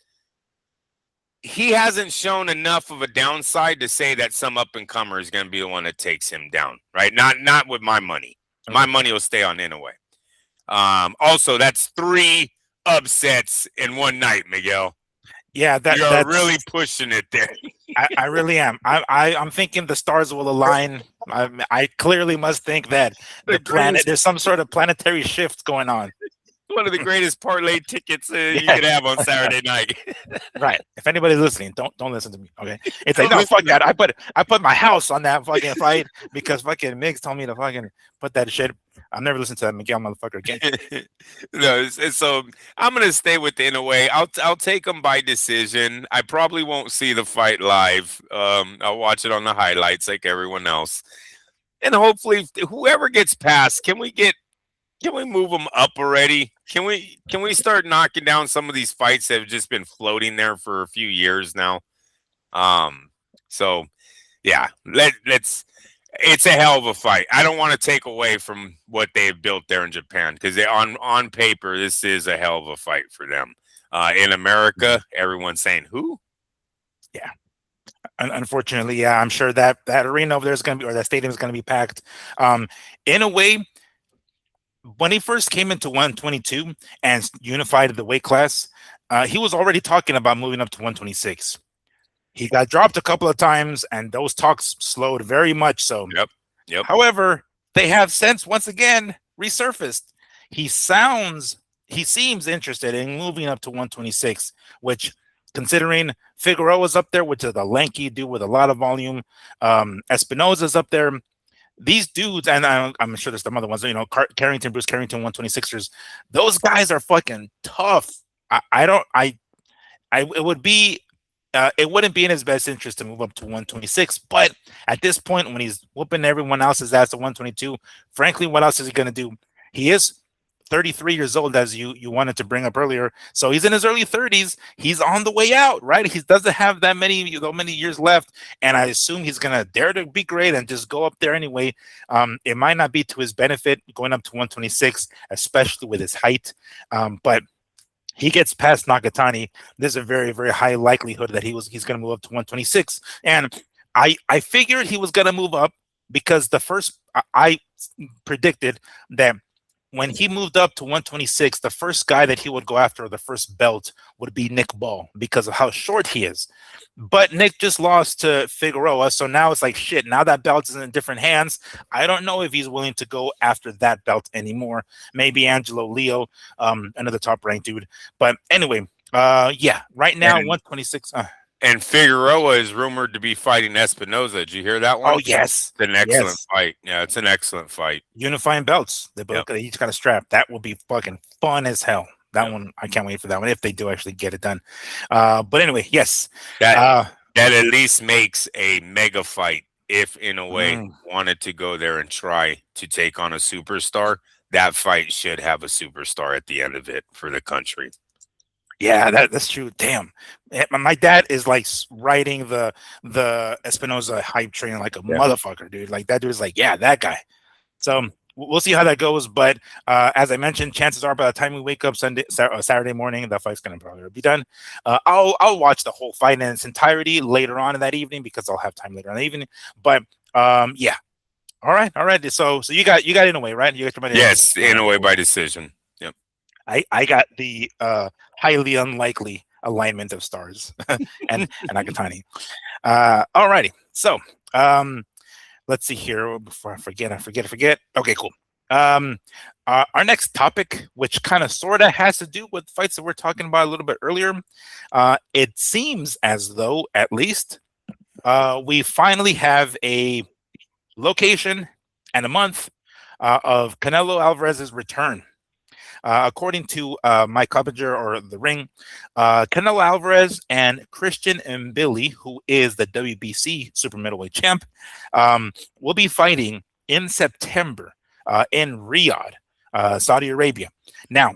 he hasn't shown enough of a downside to say that some up and comer is gonna be the one that takes him down. Right? Not with my money. My money will stay on Inoue. Also, that's 3 upsets in one night, Miguel. Yeah, you're really pushing it there. I really am. I'm thinking the stars will align. I clearly must think that there's some sort of planetary shift going on. One of the greatest parlay tickets you could have on Saturday night. Right. If anybody's listening, don't listen to me. Okay. It's like, no, fuck that. I put my house on that fucking fight because fucking Migs told me to fucking put that shit. I'll never listen to that Miguel motherfucker again. No, so I'm gonna stay with Inoue. I'll take him by decision. I probably won't see the fight live. I'll watch it on the highlights like everyone else. And hopefully whoever gets past, can we move them up already? Can we start knocking down some of these fights that have just been floating there for a few years now? So yeah, let's. It's a hell of a fight. I don't want to take away from what they've built there in Japan because on paper this is a hell of a fight for them. In America, everyone's saying who? Yeah. Unfortunately, yeah, I'm sure that arena over there is going to be, or that stadium is going to be packed. In a way, when he first came into 122 and unified the weight class, he was already talking about moving up to 126. He got dropped a couple of times, and those talks slowed very much so. Yep. However, they have since once again resurfaced. He seems interested in moving up to 126, which, considering Figueroa's up there, which is a lanky dude with a lot of volume, Espinoza's up there. These dudes, and I'm sure there's some other ones, Bruce Carrington, 126ers. Those guys are fucking tough. It wouldn't be in his best interest to move up to 126, but at this point, when he's whooping everyone else's ass at 122, frankly, what else is he going to do? He is 33 years old, as you wanted to bring up earlier, so he's in his early 30s. He's on the way out, right? He doesn't have that many years left, and I assume he's going to dare to be great and just go up there anyway. It might not be to his benefit going up to 126, especially with his height, but he gets past Nakatani, there's a very, very high likelihood that he's going to move up to 126. And I figured he was going to move up because I predicted that when he moved up to 126, the first guy that he would go after, the first belt, would be Nick Ball because of how short he is. But Nick just lost to Figueroa, so now it's like, shit, now that belt is in different hands. I don't know if he's willing to go after that belt anymore. Maybe Angelo Leo, another top-ranked dude. But anyway, yeah, right now, 126. And Figueroa is rumored to be fighting Espinoza. Did you hear that one? Oh, yes. It's an excellent fight. Yeah, it's an excellent fight. Unifying belts. They each got a strap. That will be fucking fun as hell. That one, I can't wait for that one if they do actually get it done. But anyway, yes. That at least makes a mega fight if Inoue wanted to go there and try to take on a superstar. That fight should have a superstar at the end of it for the country. Yeah, that's true. Damn, my dad is like riding the Espinoza hype train like a motherfucker, dude. Like that dude is like, yeah, that guy. So we'll see how that goes. But as I mentioned, chances are by the time we wake up Saturday morning, that fight's gonna probably be done. I'll watch the whole fight in its entirety later on in that evening because I'll have time later in the evening. But yeah, all right. So you got Inoue, right? You got your money. Yes, Inoue by decision. Yep. I got the highly unlikely alignment of stars and Nakatani. All righty. So let's see here before I forget. Okay, cool. Our next topic, which kind of sort of has to do with fights that we're talking about a little bit earlier. It seems as though, at least, we finally have a location and a month of Canelo Alvarez's return. According to Mike Coppinger or The Ring, Canelo Alvarez and Christian Mbilli, who is the WBC super middleweight champ, will be fighting in September in Riyadh, Saudi Arabia. Now,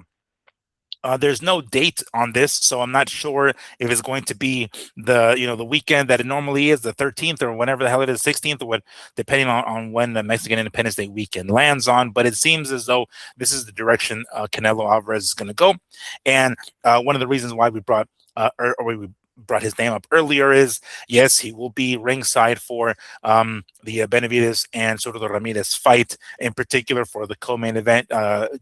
there's no date on this, so I'm not sure if it's going to be the weekend that it normally is, the 13th or whenever the hell it is, 16th or what, depending on when the Mexican Independence Day weekend lands on. But it seems as though this is the direction Canelo Alvarez is going to go. And one of the reasons why we brought his name up earlier is, yes, he will be ringside for the Benavidez and Zurdo Ramirez fight, in particular for the co-main event,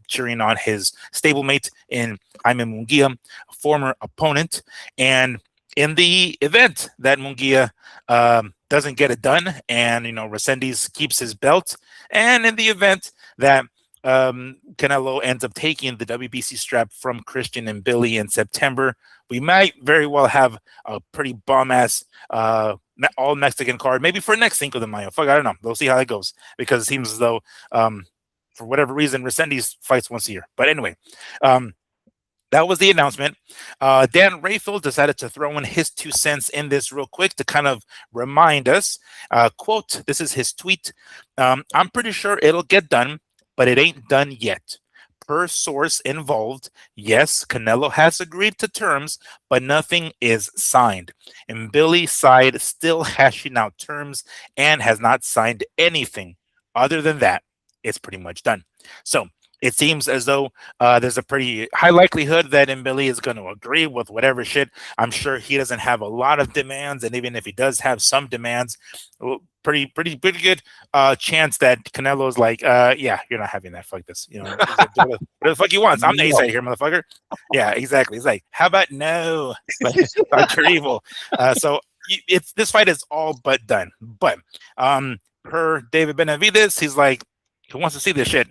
cheering on his stablemate in Jaime Mungia, former opponent. And in the event that Mungia doesn't get it done and, Resendiz keeps his belt, and in the event that Canelo ends up taking the WBC strap from Christian Mbilli in September, we might very well have a pretty bomb-ass all Mexican card, maybe for next Cinco de Mayo. Fuck, I don't know. We'll see how that goes, because it seems as though, for whatever reason, Resendiz fights once a year. But anyway, that was the announcement. Dan Rayfield decided to throw in his 2 cents in this real quick to kind of remind us. Quote, this is his tweet. I'm pretty sure it'll get done, but it ain't done yet. Per source involved, yes, Canelo has agreed to terms, but nothing is signed. And Mbilli's side still hashing out terms and has not signed anything. Other than that, it's pretty much done. So it seems as though there's a pretty high likelihood that Mbilli is going to agree with whatever shit. I'm sure he doesn't have a lot of demands, and even if he does have some demands, pretty good chance that Canelo's like, yeah, you're not having that. Fuck this. What the fuck he wants. I'm the A-side here, motherfucker. Yeah, exactly. He's like, how about no? Dr. Evil. So this fight is all but done. But per David Benavidez, he's like, he wants to see this shit.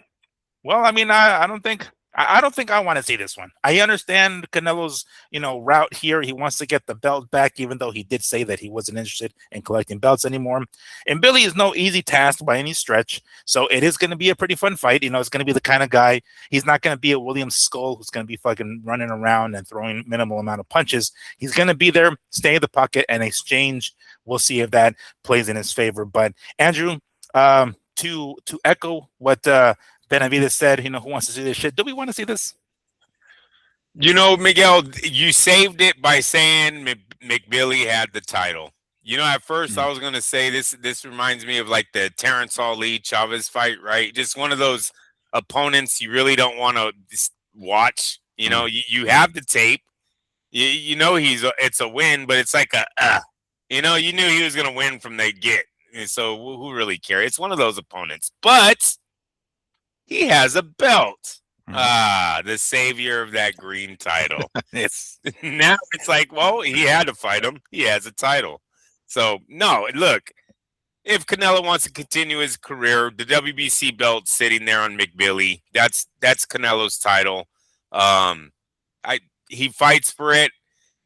Well, I mean, I don't think I want to see this one. I understand Canelo's, route here. He wants to get the belt back, even though he did say that he wasn't interested in collecting belts anymore. And Mbilli is no easy task by any stretch. So it is going to be a pretty fun fight. It's going to be the kind of guy. He's not going to be a William Skull who's going to be fucking running around and throwing minimal amount of punches. He's going to be there, stay in the pocket, and exchange. We'll see if that plays in his favor. But Andrew, to echo what Benavidez said, who wants to see this shit? Do we want to see this? Miguel, you saved it by saying McBilly had the title. At first I was going to say this reminds me of like the Terrence Ali Chavez fight, right? Just one of those opponents you really don't want to watch. You have the tape. It's a win, but it's like you knew he was going to win from the get. And so who really cares? It's one of those opponents. But he has a belt. The savior of that green title. Now it's like, well, he had to fight him. He has a title. So, no, look, if Canelo wants to continue his career, the WBC belt sitting there on McBilli, that's Canelo's title. He fights for it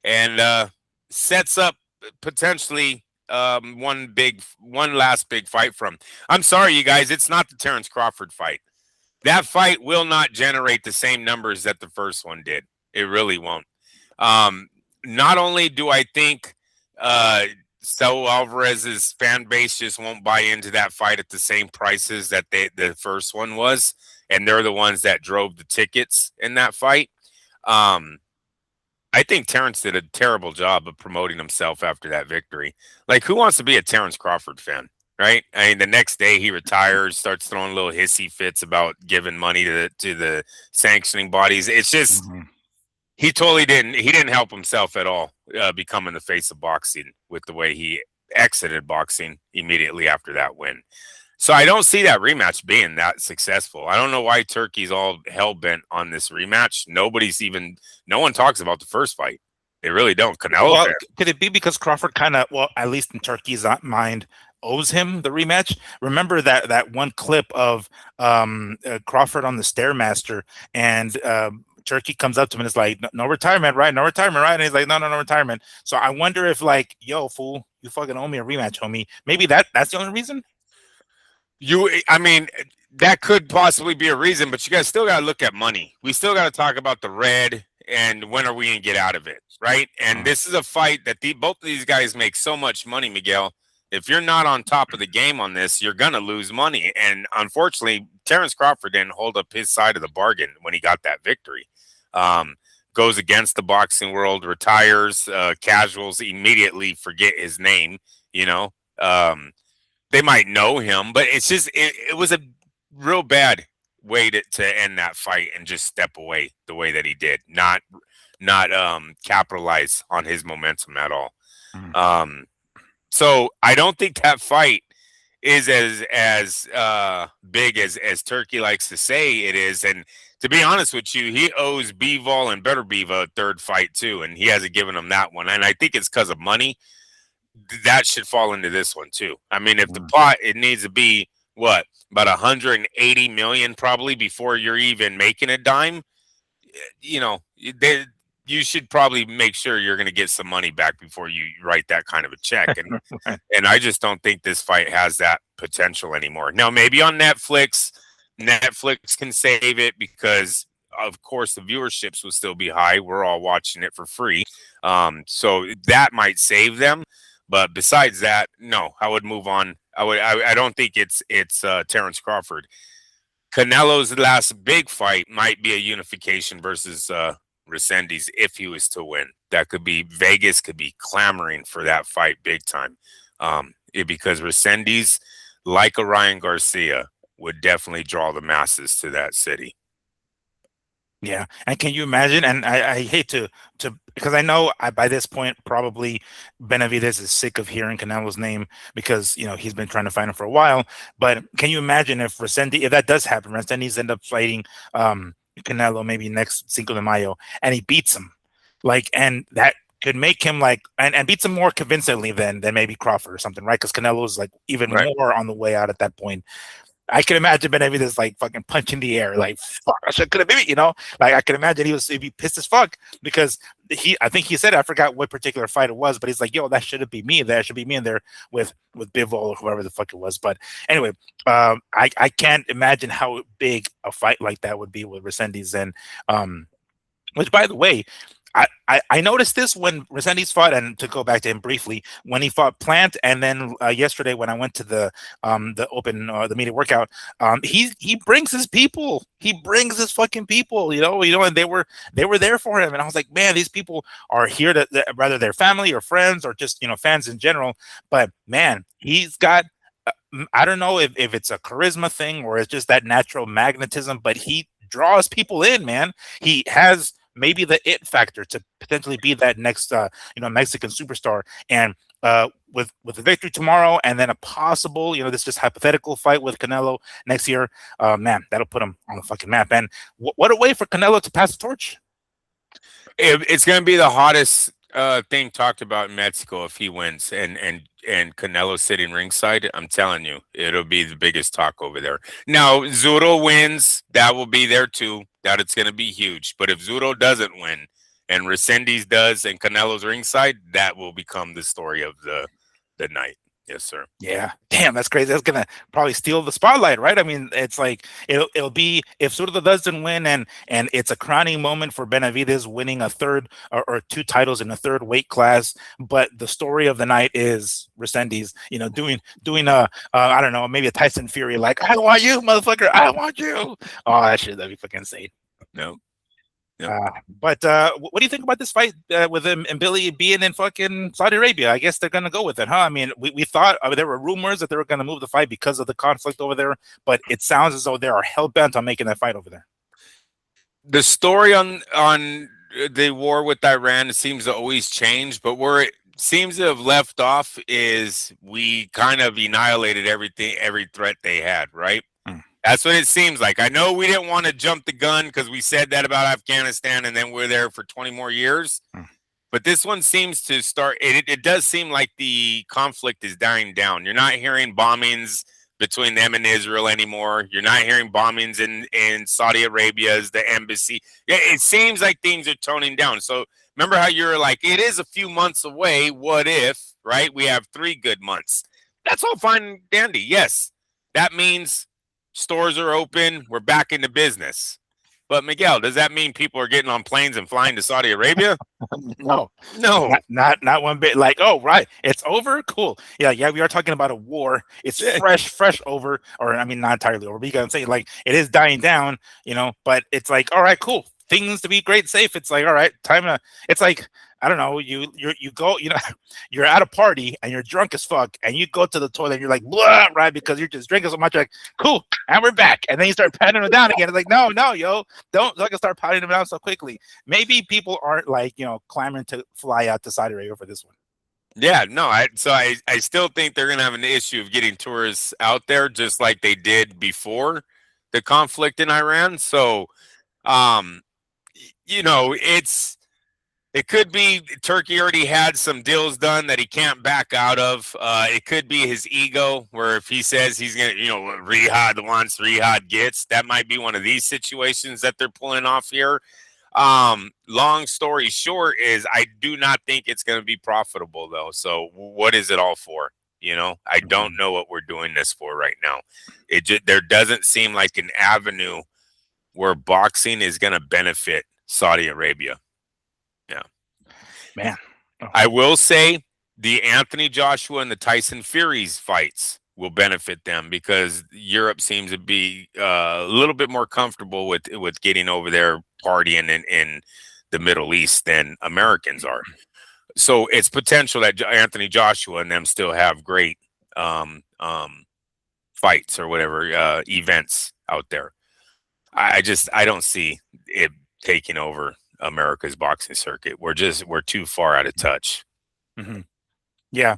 and sets up potentially one last big fight from. I'm sorry, you guys, it's not the Terrence Crawford fight. That fight will not generate the same numbers that the first one did. It really won't. Not only do I think Saul Alvarez's fan base just won't buy into that fight at the same prices that the first one was, and they're the ones that drove the tickets in that fight. I think Terrence did a terrible job of promoting himself after that victory. Like, who wants to be a Terrence Crawford fan? Right. I mean, the next day he retires, starts throwing little hissy fits about giving money to the sanctioning bodies. It's just he totally didn't. He didn't help himself at all becoming the face of boxing with the way he exited boxing immediately after that win. So I don't see that rematch being that successful. I don't know why Turkey's all hell bent on this rematch. No one talks about the first fight. They really don't. Canelo. Well, could it be because Crawford kind of, at least in Turkey's mind, owes him the rematch? Remember that one clip of Crawford on the Stairmaster, and Turkey comes up to him and is like, no retirement, right? No retirement, right? And he's like, no retirement. So I wonder if, like, yo, fool, you fucking owe me a rematch, homie. Maybe that's the only reason. I mean, That could possibly be a reason, but you guys still got to look at money. We still got to talk about the red and when are we going to get out of it, right? And this is a fight that both of these guys make so much money, Miguel. If you're not on top of the game on this, you're going to lose money. And unfortunately, Terrence Crawford didn't hold up his side of the bargain when he got that victory. Goes against the boxing world, retires, casuals immediately forget his name, you know. They might know him, but it's just, it was a real bad way to end that fight and just step away the way that he did, not capitalize on his momentum at all. So I don't think that fight is as big as Turkey likes to say it is. And to be honest with you, he owes Bivol and Better Biva a third fight too, and he hasn't given him that one. And I think it's because of money. That should fall into this one too. I mean, if the pot, it needs to be what, about 180 million probably before you're even making a dime. You know, you should probably make sure you're going to get some money back before you write that kind of a check. And and I just don't think this fight has that potential anymore. Now, maybe on Netflix can save it because, of course, the viewerships will still be high. We're all watching it for free. So that might save them. But besides that, no, I would move on. I don't think it's Terrence Crawford. Canelo's last big fight might be a unification versus Resendiz if he was to win. That could be, Vegas could be clamoring for that fight big time. Because Resendiz, like a Ryan Garcia, would definitely draw the masses to that city. Yeah, and can you imagine? And I hate to because I know by this point probably Benavidez is sick of hearing Canelo's name because he's been trying to fight him for a while. But can you imagine if that does happen, Resendiz end up fighting Canelo maybe next Cinco de Mayo and he beats him, and that could make him and beats him more convincingly than maybe Crawford or something, right? Because Canelo is even more on the way out at that point. I can imagine Benavidez fucking punching the air, fuck, I should could have beat, I can imagine he'd be pissed as fuck because I think he said, I forgot what particular fight it was, but he's like, yo, that shouldn't be me. That should be me in there with Bivol or whoever the fuck it was. But anyway, I can't imagine how big a fight like that would be with Resendiz and which, by the way, I noticed this when Resendiz fought, and to go back to him briefly, when he fought Plant, and then yesterday when I went to the open the media workout, he brings his people. He brings his fucking people. And they were there for him, and I was like, man, these people are here to whether they're family or friends or just fans in general. But man, he's got. I don't know if it's a charisma thing or it's just that natural magnetism, but he draws people in, man. He has maybe the it factor to potentially be that next Mexican superstar. And with the victory tomorrow and then a possible this just hypothetical fight with Canelo next year, man, that'll put him on the fucking map. And what a way for Canelo to pass the torch. It's going to be the hottest thing talked about in Mexico if he wins and Canelo sitting ringside. I'm telling you, it'll be the biggest talk over there. Now, Zurdo wins, that will be there too. That it's going to be huge. But if Zurdo doesn't win and Resendiz does and Canelo's ringside, that will become the story of the night. Yes, sir. Yeah. Damn, that's crazy. That's gonna probably steal the spotlight, right? I mean, it's like it'll be if Zurdo doesn't win and it's a crowning moment for Benavidez winning a third or two titles in a third weight class. But the story of the night is Resendiz, doing I don't know, maybe a Tyson Fury I want you, motherfucker, I want you. Oh, that'd be fucking insane. No. But what do you think about this fight with him and Mbilli being in fucking Saudi Arabia? I guess they're going to go with it, huh? I mean, we thought there were rumors that they were going to move the fight because of the conflict over there, but it sounds as though they are hell-bent on making that fight over there. The story on the war with Iran seems to always change, but where it seems to have left off is we kind of annihilated every threat they had, right? That's what it seems like. I know we didn't want to jump the gun because we said that about Afghanistan and then we're there for 20 more years. But this one seems to start. It does seem like the conflict is dying down. You're not hearing bombings between them and Israel anymore. You're not hearing bombings in Saudi Arabia's, the embassy. It seems like things are toning down. So remember how you're like, it is a few months away. What if, right? We have 3 good months. That's all fine and dandy. Yes. That means stores are open, we're back into business. But Miguel, does that mean people are getting on planes and flying to Saudi Arabia? No, No. not one bit. Like, oh, right, it's over. Cool. Yeah. We are talking about a war. It's fresh over, or I mean, not entirely over. But you gotta say, like, it is dying down, But it's like, all right, cool. Things to be great, safe. It's like, all right, time to. It's like, I don't know. You go. You're at a party and you're drunk as fuck, and you go to the toilet. And you're like, blah, right, because you're just drinking so much. Like, cool, and we're back. And then you start patting them down again. It's like, no, yo, don't start patting them down so quickly. Maybe people aren't like clamoring to fly out to Saudi Arabia for this one. Yeah, no, I still think they're gonna have an issue of getting tourists out there, just like they did before the conflict in Iran. So, it could be Turkey already had some deals done that he can't back out of. It could be his ego, where if he says he's gonna, Riyadh wants, Riyadh gets. That might be one of these situations that they're pulling off here. Long story short is I do not think it's going to be profitable though. So what is it all for? I don't know what we're doing this for right now. There doesn't seem like an avenue where boxing is going to benefit Saudi Arabia. Yeah, man. I will say the Anthony Joshua and the Tyson Fury's fights will benefit them because Europe seems to be a little bit more comfortable with getting over there partying in the Middle East than Americans are. So it's potential that Anthony Joshua and them still have great fights or whatever events out there. I don't see it taking over America's boxing circuit. We're too far out of touch. Mm-hmm. Yeah.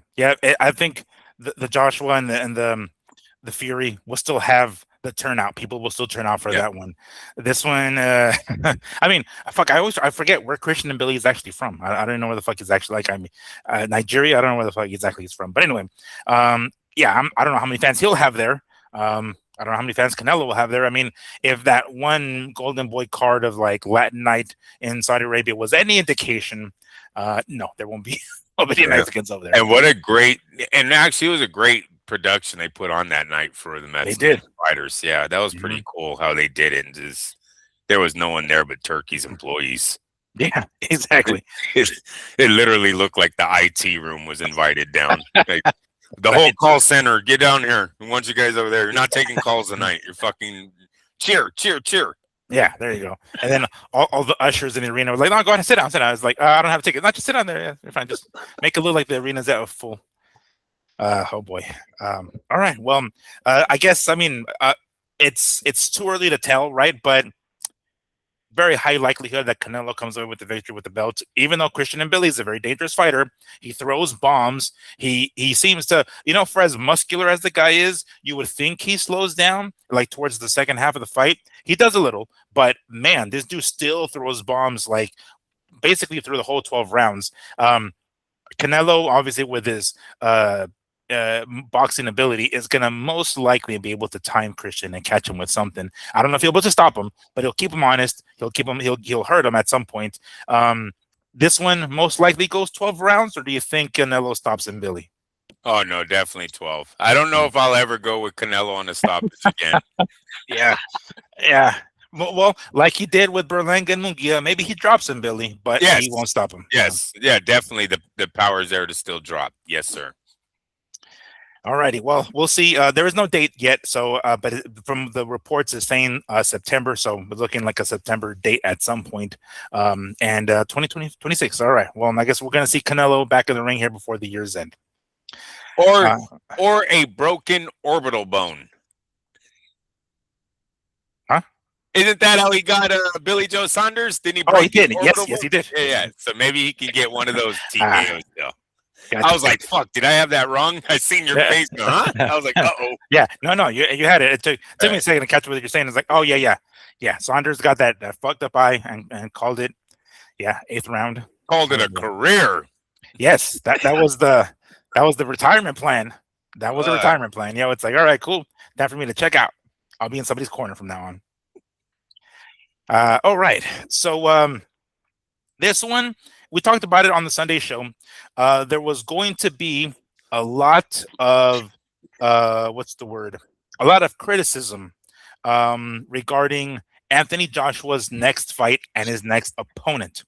I think the Joshua and the Fury will still have the turnout. People will still turn out for that one. This one, I mean, fuck, I forget where Christian Mbilli is actually from. I don't know where the fuck he's actually like. I mean, Nigeria. I don't know where the fuck exactly he's from. But anyway, I don't know how many fans he'll have there. I don't know how many fans Canelo will have there. I mean, if that one Golden Boy card of like Latin night in Saudi Arabia was any indication, no, there won't be nobody Mexicans over there. And actually, it was a great production they put on that night for the Mexican fighters. Yeah, that was pretty cool how they did it. There was no one there but Turkey's employees. Yeah, exactly. It literally looked like the IT room was invited down. Like, the whole call center, get down here. We want you guys over there. You're not taking calls tonight. You're fucking cheer. Yeah, there you go. And then all the ushers in the arena were like, no, go ahead and sit down. I was like, I don't have a ticket. Not just sit down there. Yeah, you're fine. Just make it look like the arena's out full. Oh boy. All right. Well, I guess, I mean, it's too early to tell, right? But very high likelihood that Canelo comes away with the victory with the belt, even though Christian Mbilli is a very dangerous fighter. He throws bombs. He seems to, for as muscular as the guy is, you would think he slows down like towards the second half of the fight. He does a little, but man, this dude still throws bombs like basically through the whole 12 rounds. Canelo, obviously, with his boxing ability, is going to most likely be able to time Christian and catch him with something. I don't know if he'll be able to stop him, but he'll keep him honest. He'll hurt him at some point. This one most likely goes 12 rounds, or do you think Canelo stops Mbilli? Oh no, definitely 12. I don't know if I'll ever go with Canelo on the stoppage again. Yeah. Well, like he did with Berlanga and Mungia, maybe he drops Mbilli, but he won't stop him. Yes, yeah, definitely the power is there to still drop. Yes, sir. All righty. Well, we'll see. There is no date yet, so but from the reports, it's saying September. So we're looking like a September date at some point. And 2026. All right. Well, I guess we're gonna see Canelo back in the ring here before the year's end. Or a broken orbital bone. Huh? Isn't that how he got Billy Joe Saunders? Didn't he? Oh, he did. Yes, he did. Yeah. So maybe he can get one of those TKOs still. Gotcha. I was like, fuck, did I have that wrong? I seen your face, huh? I was like, uh-oh. Yeah, no, you had it. It took me a second to catch what you're saying. It's like, oh, yeah. Saunders got that fucked up eye and called it, 8th round. Called it a career. Yes, that was the retirement plan. That was a retirement plan. It's like, all right, cool. Time for me to check out. I'll be in somebody's corner from now on. All right. So this one, we talked about it on the Sunday show. There was going to be a lot of a lot of criticism regarding Anthony Joshua's next fight and his next opponent.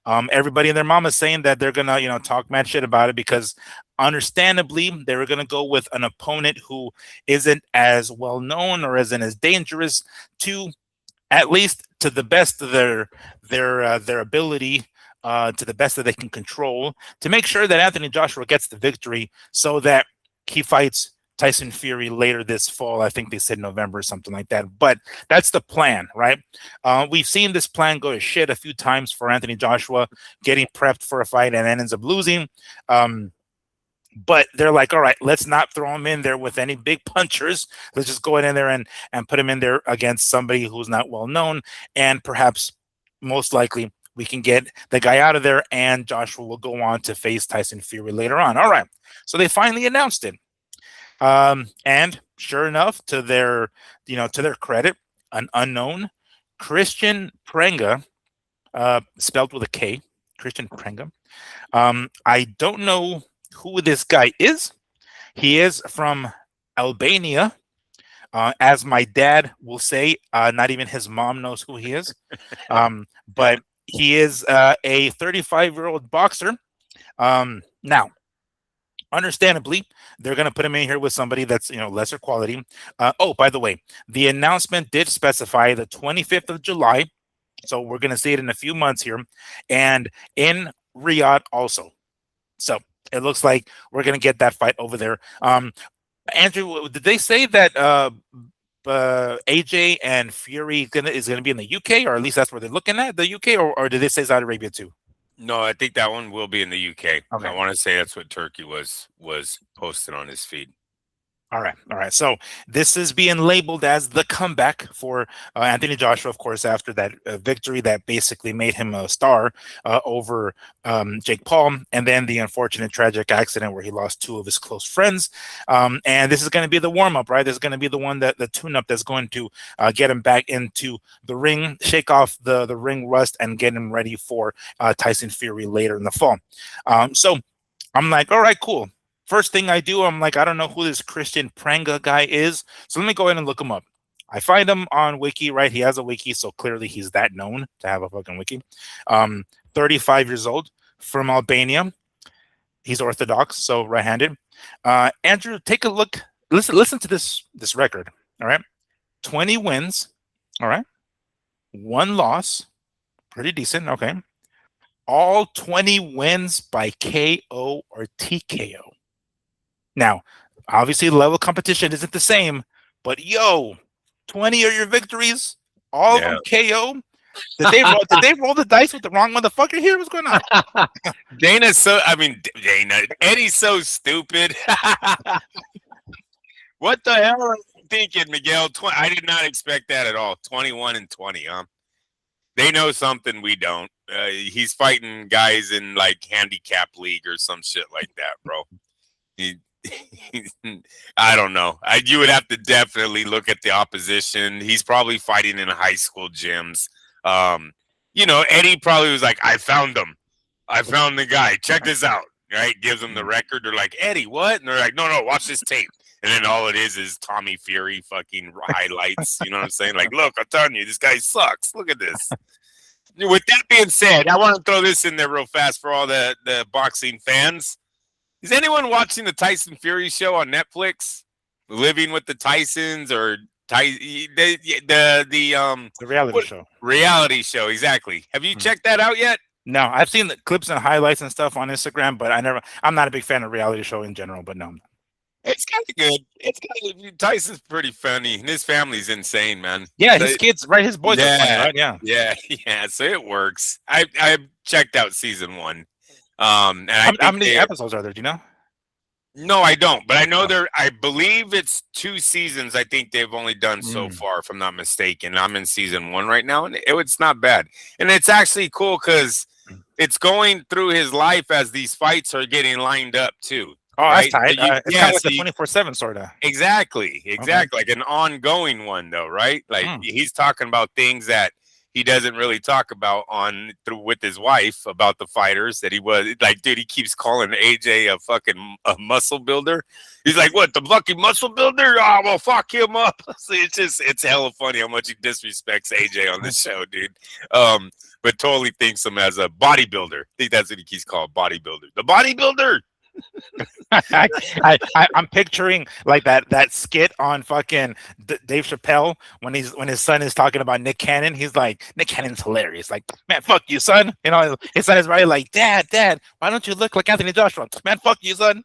Everybody and their mama is saying that they're gonna, talk mad shit about it because, understandably, they were gonna go with an opponent who isn't as well known or isn't as dangerous to, at least to the best of their ability, to the best that they can control, to make sure that Anthony Joshua gets the victory, so that he fights Tyson Fury later this fall. I think they said November or something like that. But that's the plan, right? We've seen this plan go to shit a few times for Anthony Joshua, getting prepped for a fight and then ends up losing. But they're like, all right, let's not throw him in there with any big punchers. Let's just go in there and put him in there against somebody who's not well known. And perhaps, most likely, we can get the guy out of there and Joshua will go on to face Tyson Fury later on. All right. So they finally announced it. And sure enough, to their credit, an unknown Christian Prenga, spelled with a K, Christian Prenga. I don't know who this guy is. He is from Albania. As my dad will say, not even his mom knows who he is. But he is a 35-year-old boxer. Now, understandably, they're going to put him in here with somebody that's, lesser quality. By the way, the announcement did specify the 25th of July. So we're going to see it in a few months here. And in Riyadh also. So it looks like we're going to get that fight over there. Andrew, did they say that AJ and Fury is going to be in the UK, or at least that's where they're looking at, the UK, or did they say Saudi Arabia too? No, I think that one will be in the UK. Okay. I want to say that's what Turkey was posted on his feed. All right. So this is being labeled as the comeback for Anthony Joshua, of course, after that victory that basically made him a star over Jake Paul, and then the unfortunate tragic accident where he lost two of his close friends. And this is going to be the warm-up, right? This is going to be the one, the tune-up that's going to get him back into the ring, shake off the ring rust, and get him ready for Tyson Fury later in the fall. So I'm like, all right, cool. First thing I do, I'm like, I don't know who this Christian Prenga guy is. So let me go ahead and look him up. I find him on Wiki, right? He has a Wiki, so clearly he's that known to have a fucking Wiki. 35 years old, from Albania. He's Orthodox, so right-handed. Andrew, take a look. Listen to this record, all right? 20 wins, all right? 1 loss, pretty decent, okay? All 20 wins by KO or TKO. Now, obviously, the level of competition isn't the same, but 20 of your victories, all of them KO. Did they roll the dice with the wrong motherfucker here? What's going on? Eddie's so stupid. What the hell are you thinking, Miguel? I did not expect that at all. 21 and 20, huh? They know something we don't. He's fighting guys in like handicap league or some shit like that, bro. I don't know. You would have to definitely look at the opposition. He's probably fighting in high school gyms. Eddie probably was like, I found him. I found the guy. Check this out. Right? Gives them the record. They're like, Eddie, what? And they're like, no, watch this tape. And then all it is Tommy Fury fucking highlights. You know what I'm saying? Like, look, I'm telling you, this guy sucks. Look at this. With that being said, I want to throw this in there real fast for all the boxing fans. Is anyone watching the Tyson Fury show on Netflix? Living with the Tysons, or the reality show? Reality show, exactly. Have you checked that out yet? No, I've seen the clips and highlights and stuff on Instagram, but I'm not a big fan of reality show in general, but no. It's kind of good. Tyson's pretty funny, and his family's insane, man. Yeah, his kids, right? His boys are funny, right? Yeah. So it works. I checked out season 1. And how many episodes are there? Do you know? No, I don't. But I know I believe it's 2 seasons. I think they've only done so far, if I'm not mistaken. I'm in season 1 right now, and it's not bad. And it's actually cool because it's going through his life as these fights are getting lined up too. Oh, right? That's tight. It's kind of like a 24/7 sort of. Exactly. Okay. Like an ongoing one, though, right? Like he's talking about things that he doesn't really talk about with his wife about the fighters that he was like, dude, he keeps calling AJ a muscle builder. He's like, what, the fucking muscle builder? Oh, well, fuck him up. So it's hella funny how much he disrespects AJ on this show, dude. But totally thinks him as a bodybuilder. I think that's what he keeps called, bodybuilder. The bodybuilder. I'm picturing like that skit on fucking Dave Chappelle when his son is talking about Nick Cannon. He's like, Nick Cannon's hilarious. Like, man, fuck you, son. You know, his son is right like, Dad, why don't you look like Anthony Joshua? Man, fuck you, son.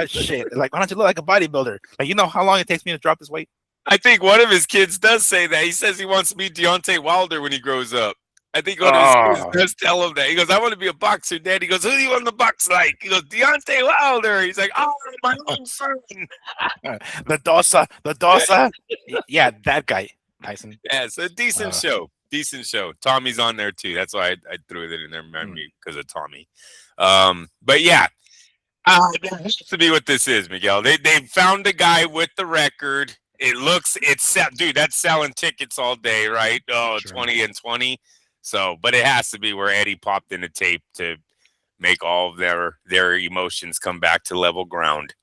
Shit. Like, why don't you look like a bodybuilder? Like, you know how long it takes me to drop this weight? I think one of his kids does say that. He says he wants to be Deontay Wilder when he grows up. I think one of his kids does tell him that. He goes, I want to be a boxer, Dad. He goes, who do you want to box like? He goes, Deontay Wilder. He's like, oh, my own son. The Dosa. Yeah, that guy, Tyson. Yeah, it's a decent show. Decent show. Tommy's on there too. That's why I threw it in there memory because of Tommy. But yeah, that has to be what this is, Miguel. They found a guy with the record. Dude, that's selling tickets all day, right? Oh, sure. 20 and 20. So, but it has to be where Eddie popped in a tape to make all of their emotions come back to level ground.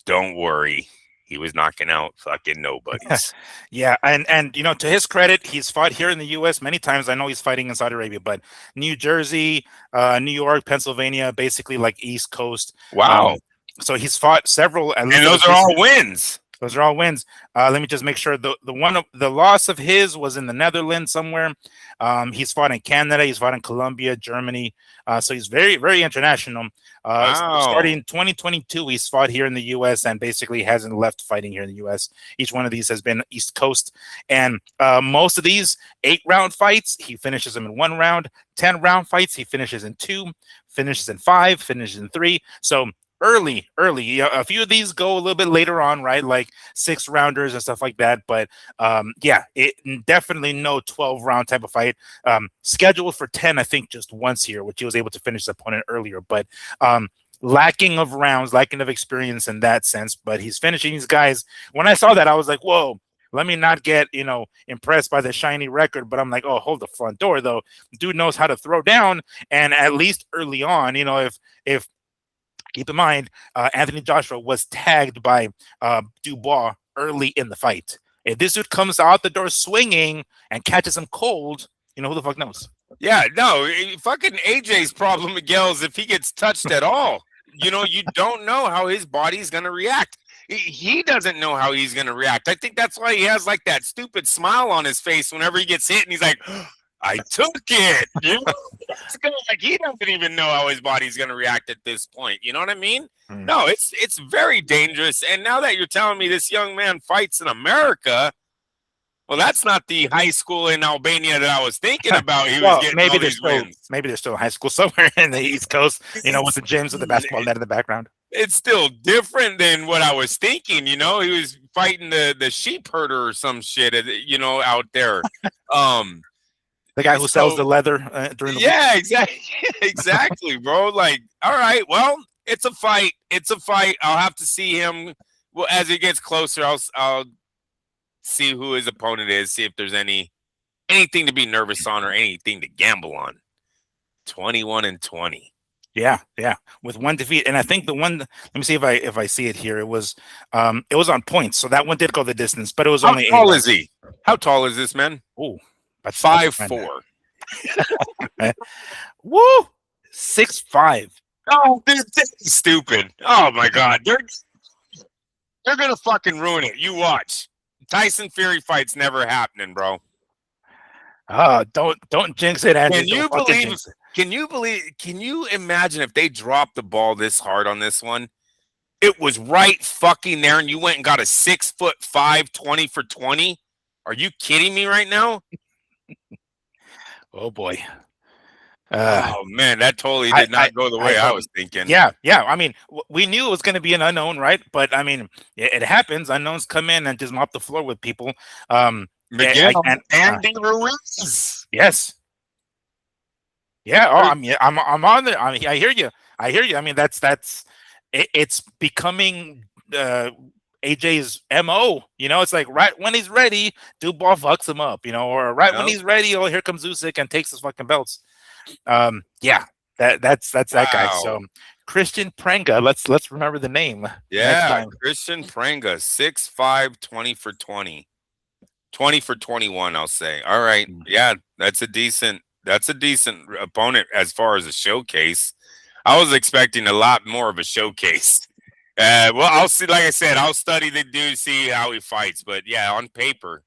Don't worry. He was knocking out fucking nobodies. Yeah, and you know, to his credit, he's fought here in the U.S. many times. I know he's fighting in Saudi Arabia, but New Jersey, New York, Pennsylvania, basically like East Coast. Wow. So he's fought several. And those are all wins. Those are all wins. Let me just make sure the loss of his was in the Netherlands somewhere. He's fought in Canada. He's fought in Colombia, Germany. So he's very, very international. Wow. Starting 2022, he's fought here in the U.S. and basically hasn't left fighting here in the U.S. Each one of these has been East Coast. And most of these 8-round fights, he finishes them in 1 round. 10-round fights, he finishes in 2, finishes in 5, finishes in 3. So early. A few of these go a little bit later on, right? Like 6-rounders and stuff like that. But yeah, it definitely no 12-round type of fight. Scheduled for 10, I think, just once here, which he was able to finish his opponent earlier. But lacking of rounds, lacking of experience in that sense. But he's finishing these guys. When I saw that, I was like, whoa. Let me not get, impressed by the shiny record, but I'm like, oh, hold the front door, though. Dude knows how to throw down, and at least early on, if keep in mind, Anthony Joshua was tagged by Dubois early in the fight. If this dude comes out the door swinging and catches him cold, who the fuck knows? Yeah, no, fucking AJ's problem, Miguel, is if he gets touched at all. You don't know how his body's going to react. He doesn't know how he's going to react. I think that's why he has like that stupid smile on his face whenever he gets hit, and he's like, I took it. Like he doesn't even know how his body's going to react at this point. You know what I mean? No, it's very dangerous. And now that you're telling me this young man fights in America, well, that's not the high school in Albania that I was thinking about. He was getting maybe all these wins. Maybe they're still in high school somewhere in the East Coast. With the gyms with the basketball net in the background. It's still different than what I was thinking. He was fighting the sheep herder or some shit. Out there. The guy who sells the leather during the week. Exactly, bro. Like, all right, well, it's a fight. I'll have to see him. Well, as it gets closer, I'll see who his opponent is. See if there's anything to be nervous on or anything to gamble on. 21 and 20. Yeah, with 1 defeat, and I think the one. Let me see if I see it here. It was on points, so that one did go the distance, but it was only. How tall is he? How tall is this man? Oh. 5'4". Woo! 6'5". Oh, this is stupid. Oh my God, they're gonna fucking ruin it. You watch. Tyson Fury fights never happening, bro. Don't jinx it, Andy. Can you imagine if they dropped the ball this hard on this one? It was right fucking there, and you went and got a 6'5", 20 for 20. Are you kidding me right now? Oh boy. Oh man, that totally did not go the way I was thinking. Yeah. I mean, we knew it was going to be an unknown, right? But I mean, it happens. Unknowns come in and just mop the floor with people. Miguel and Andy Ruiz. Yes. Yeah. Oh, I'm on there. I hear you. I mean, that's it's becoming AJ's MO. It's like right when he's ready, Dubois fucks him up. Or right when Yep. he's ready, oh, here comes Usyk and takes his fucking belts. Yeah, that's that guy. So Wow. Christian Prenga. Let's remember the name next Yeah, time. Christian Prenga, 6'5", 20 for 20. 20 for 21, I'll say. All right. Yeah, that's a decent opponent as far as a showcase. I was expecting a lot more of a showcase. Well, I'll see. Like I said, I'll study the dude, see how he fights. But yeah, on paper,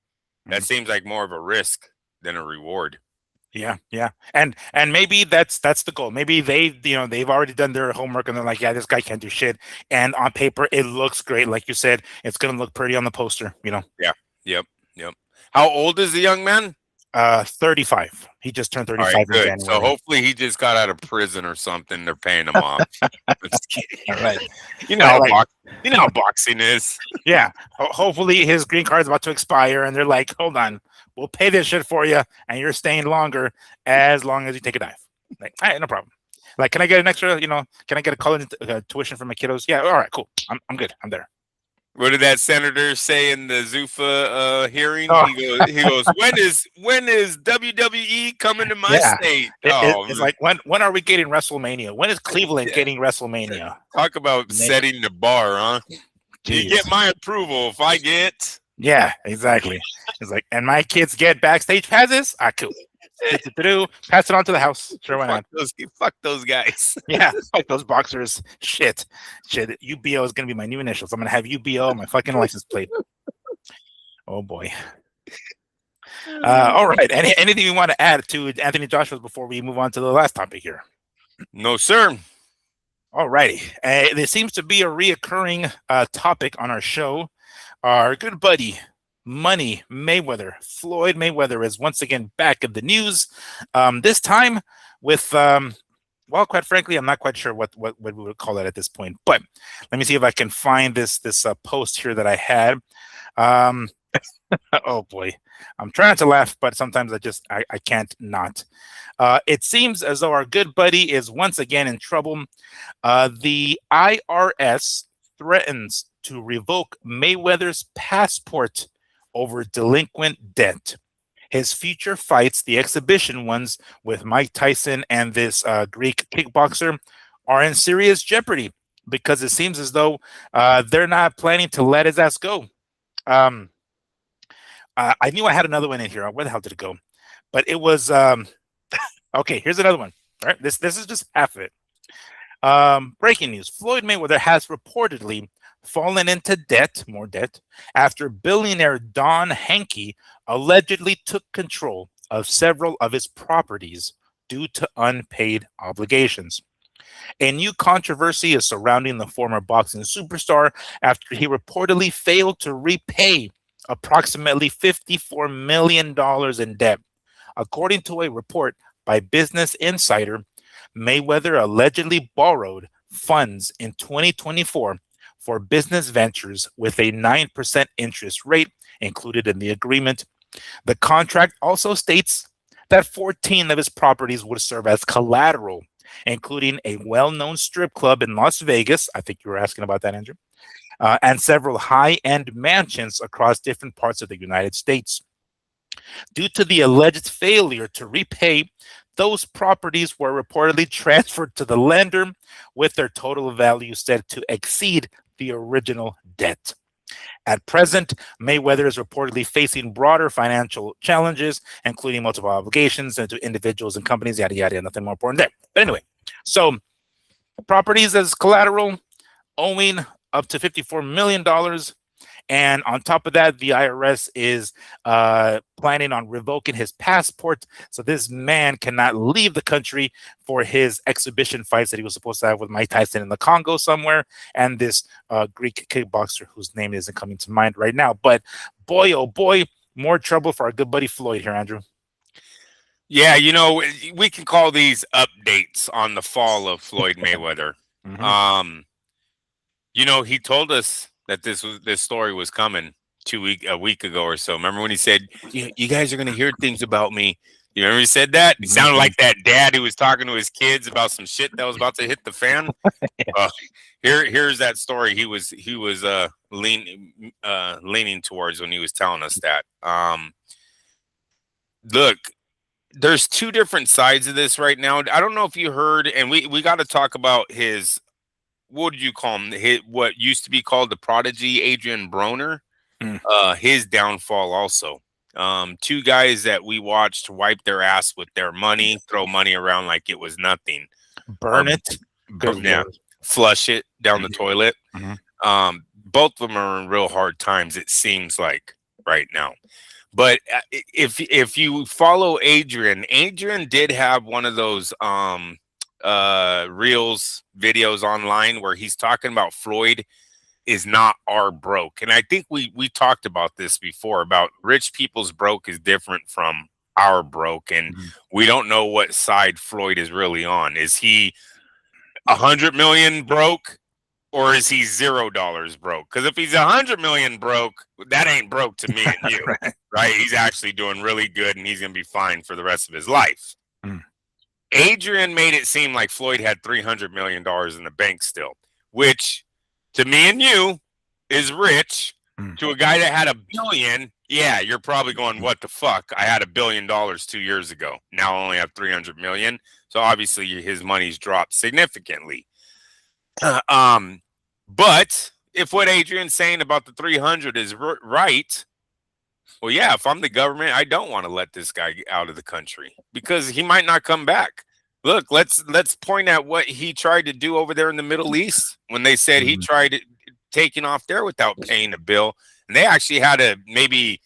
that seems like more of a risk than a reward. Yeah, and maybe that's the goal. Maybe they've already done their homework and they're like, yeah, this guy can't do shit. And on paper, it looks great, like you said. It's gonna look pretty on the poster. Yeah. Yep. How old is the young man? 35. He just turned All 35 right, in good. January. So hopefully he just got out of prison or something. They're paying him off. All right. You know how boxing is. Yeah. Hopefully his green card's about to expire, and they're like, "Hold on, we'll pay this shit for you, and you're staying longer as long as you take a dive." Like, all right, no problem. Like, can I get an extra? Can I get a college tuition for my kiddos? Yeah. All right. Cool. I'm good. I'm there. What did that senator say in the Zuffa hearing? Oh. He goes, when is WWE coming to my state? It's like when are we getting WrestleMania? When is Cleveland getting WrestleMania? Talk about setting the bar, huh? Jeez. You get my approval if I get. Yeah, exactly. It's like, and my kids get backstage passes. Cool. Pass it on to the house. Sure, why not? Fuck those guys. Yeah, fuck those boxers. Shit. UBO is gonna be my new initials. I'm gonna have UBO on my fucking license plate. Oh boy. All right. Anything you want to add to Anthony Joshua before we move on to the last topic here? No, sir. All righty. There seems to be a reoccurring topic on our show. Our good buddy Manny Mayweather, Floyd Mayweather, is once again back in the news. This time with, well, quite frankly, I'm not quite sure what we would call it at this point. But let me see if I can find this post here that I had. Oh boy, I'm trying to laugh, but sometimes I can't not. It seems as though our good buddy is once again in trouble. The IRS threatens to revoke Mayweather's passport over delinquent debt. His future fights, the exhibition ones with Mike Tyson and this Greek kickboxer, are in serious jeopardy because it seems as though they're not planning to let his ass go. I knew I had another one in here. Where the hell did it go? But it was okay. Here's another one. All right, this is just half of it. Breaking news: Floyd Mayweather has reportedly fallen into more debt, after billionaire Don Henke allegedly took control of several of his properties due to unpaid obligations. A new controversy is surrounding the former boxing superstar after he reportedly failed to repay approximately $54 million in debt. According to a report by Business Insider, Mayweather allegedly borrowed funds in 2024 for business ventures with a 9% interest rate included in the agreement. The contract also states that 14 of his properties would serve as collateral, including a well-known strip club in Las Vegas. I think you were asking about that, Andrew. And several high-end mansions across different parts of the United States. Due to the alleged failure to repay, those properties were reportedly transferred to the lender, with their total value said to exceed the original debt. At present, Mayweather is reportedly facing broader financial challenges, including multiple obligations to individuals and companies, yada, yada, nothing more important there. But anyway, so properties as collateral, owing up to $54 million. And on top of that, the IRS is planning on revoking his passport. So this man cannot leave the country for his exhibition fights that he was supposed to have with Mike Tyson in the Congo somewhere, and this Greek kickboxer whose name isn't coming to mind right now. But boy, oh boy, more trouble for our good buddy Floyd here, Andrew. Yeah, we can call these updates on the fall of Floyd Mayweather. Mm-hmm. He told us that this story was coming a week ago or so. Remember when he said, "You guys are going to hear things about me You remember he said that? He sounded like that dad who was talking to his kids about some shit that was about to hit the fan. Here's that story he was leaning towards when he was telling us that. Look, there's two different sides of this right now. I don't know if you heard, and we got to talk about his, what did you call him? What used to be called the prodigy, Adrian Broner. His downfall also. Two guys that we watched wipe their ass with their money, throw money around like it was nothing. Burn it. Flush it down the toilet. Both of them are in real hard times, it seems like, right now. But if you follow Adrian did have one of those reels videos online where he's talking about Floyd is not our broke. And I think we talked about this before, about rich people's broke is different from our broke. And we don't know what side Floyd is really on. Is he 100 million broke, or is he $0 broke? Because if he's 100 million broke, that ain't broke to me and you, right? He's actually doing really good, and he's going to be fine for the rest of his life. Adrian made it seem like Floyd had $300 million in the bank still, which to me and you is rich. To a guy that had $1 billion, yeah, you're probably going, what the fuck? I had $1 billion 2 years ago. Now I only have 300 million. So obviously his money's dropped significantly. But if what Adrian's saying about the 300 is right, well, yeah, if I'm the government, I don't want to let this guy out of the country because he might not come back. Look, let's point at what he tried to do over there in the Middle East when they said he tried taking off there without paying a bill, and they actually had to maybe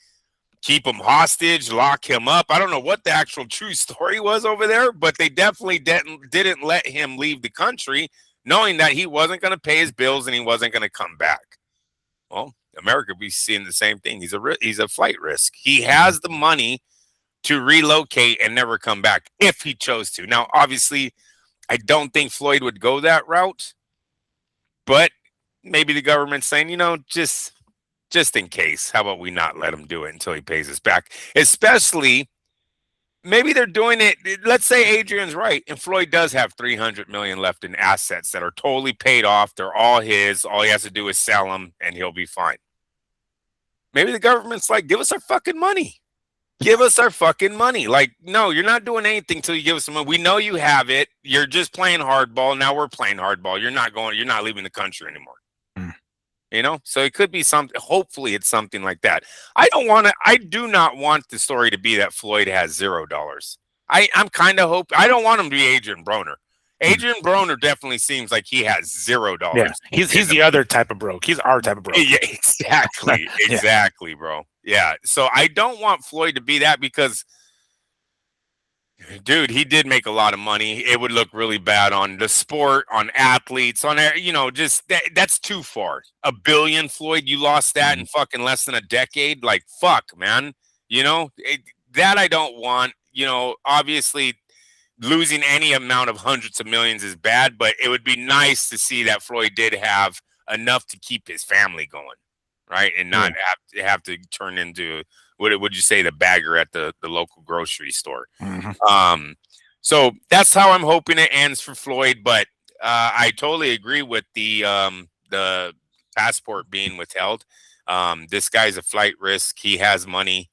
keep him hostage, lock him up. I don't know what the actual true story was over there, but they definitely didn't let him leave the country, knowing that he wasn't going to pay his bills and he wasn't going to come back. Well, America be seeing the same thing. He's a flight risk. He has the money to relocate and never come back if he chose to. Now, obviously, I don't think Floyd would go that route, but maybe the government's saying, just in case, how about we not let him do it until he pays us back? Especially, maybe they're doing it. Let's say Adrian's right, and Floyd does have 300 million left in assets that are totally paid off. They're all his. All he has to do is sell them, and he'll be fine. Maybe the government's like, give us our fucking money. Give us our fucking money. Like, no, you're not doing anything till you give us some money. We know you have it. You're just playing hardball. Now we're playing hardball. You're not leaving the country anymore. So it could be something. Hopefully it's something like that. I do not want the story to be that Floyd has $0. I'm kind of hoping. I don't want him to be Adrian Broner. Adrian Broner definitely seems like he has $0. Yeah, he's the other type of broke. He's our type of broke. Yeah, exactly. Exactly, bro. Yeah. So I don't want Floyd to be that because, dude, he did make a lot of money. It would look really bad on the sport, on athletes, on just that's too far. $1 billion, Floyd, you lost that in fucking less than a decade. Like, fuck, man. That I don't want. Obviously, losing any amount of hundreds of millions is bad, but it would be nice to see that Floyd did have enough to keep his family going, right? And not have to turn into, what would you say, the bagger at the local grocery store. So that's how I'm hoping it ends for Floyd. But I totally agree with the passport being withheld. This guy's a flight risk. He has money.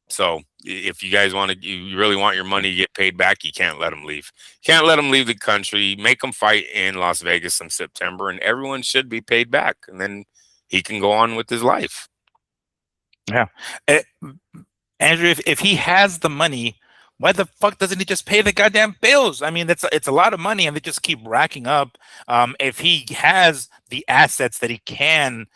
So if you guys you really want your money to get paid back, you can't let him leave. Can't let him leave the country. Make him fight in Las Vegas in September, and everyone should be paid back. And then he can go on with his life. Yeah. Andrew, if he has the money, why the fuck doesn't he just pay the goddamn bills? I mean, it's a lot of money, and they just keep racking up. If he has the assets that he can,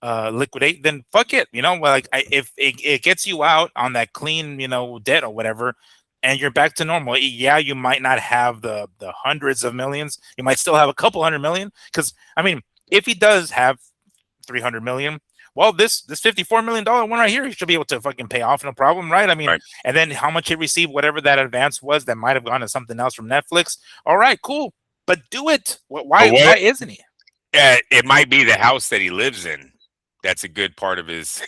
liquidate, then fuck it. If it gets you out on that clean, debt or whatever, and you're back to normal. Yeah, you might not have the hundreds of millions. You might still have a couple hundred million. Because if he does have 300 million. Well, this $54 million one right here, he should be able to fucking pay off, no problem, right? Right. And then how much he received, whatever that advance was, that might have gone to something else from Netflix. All right, cool, but do it. Why isn't he? It might be the house that he lives in. That's a good part of his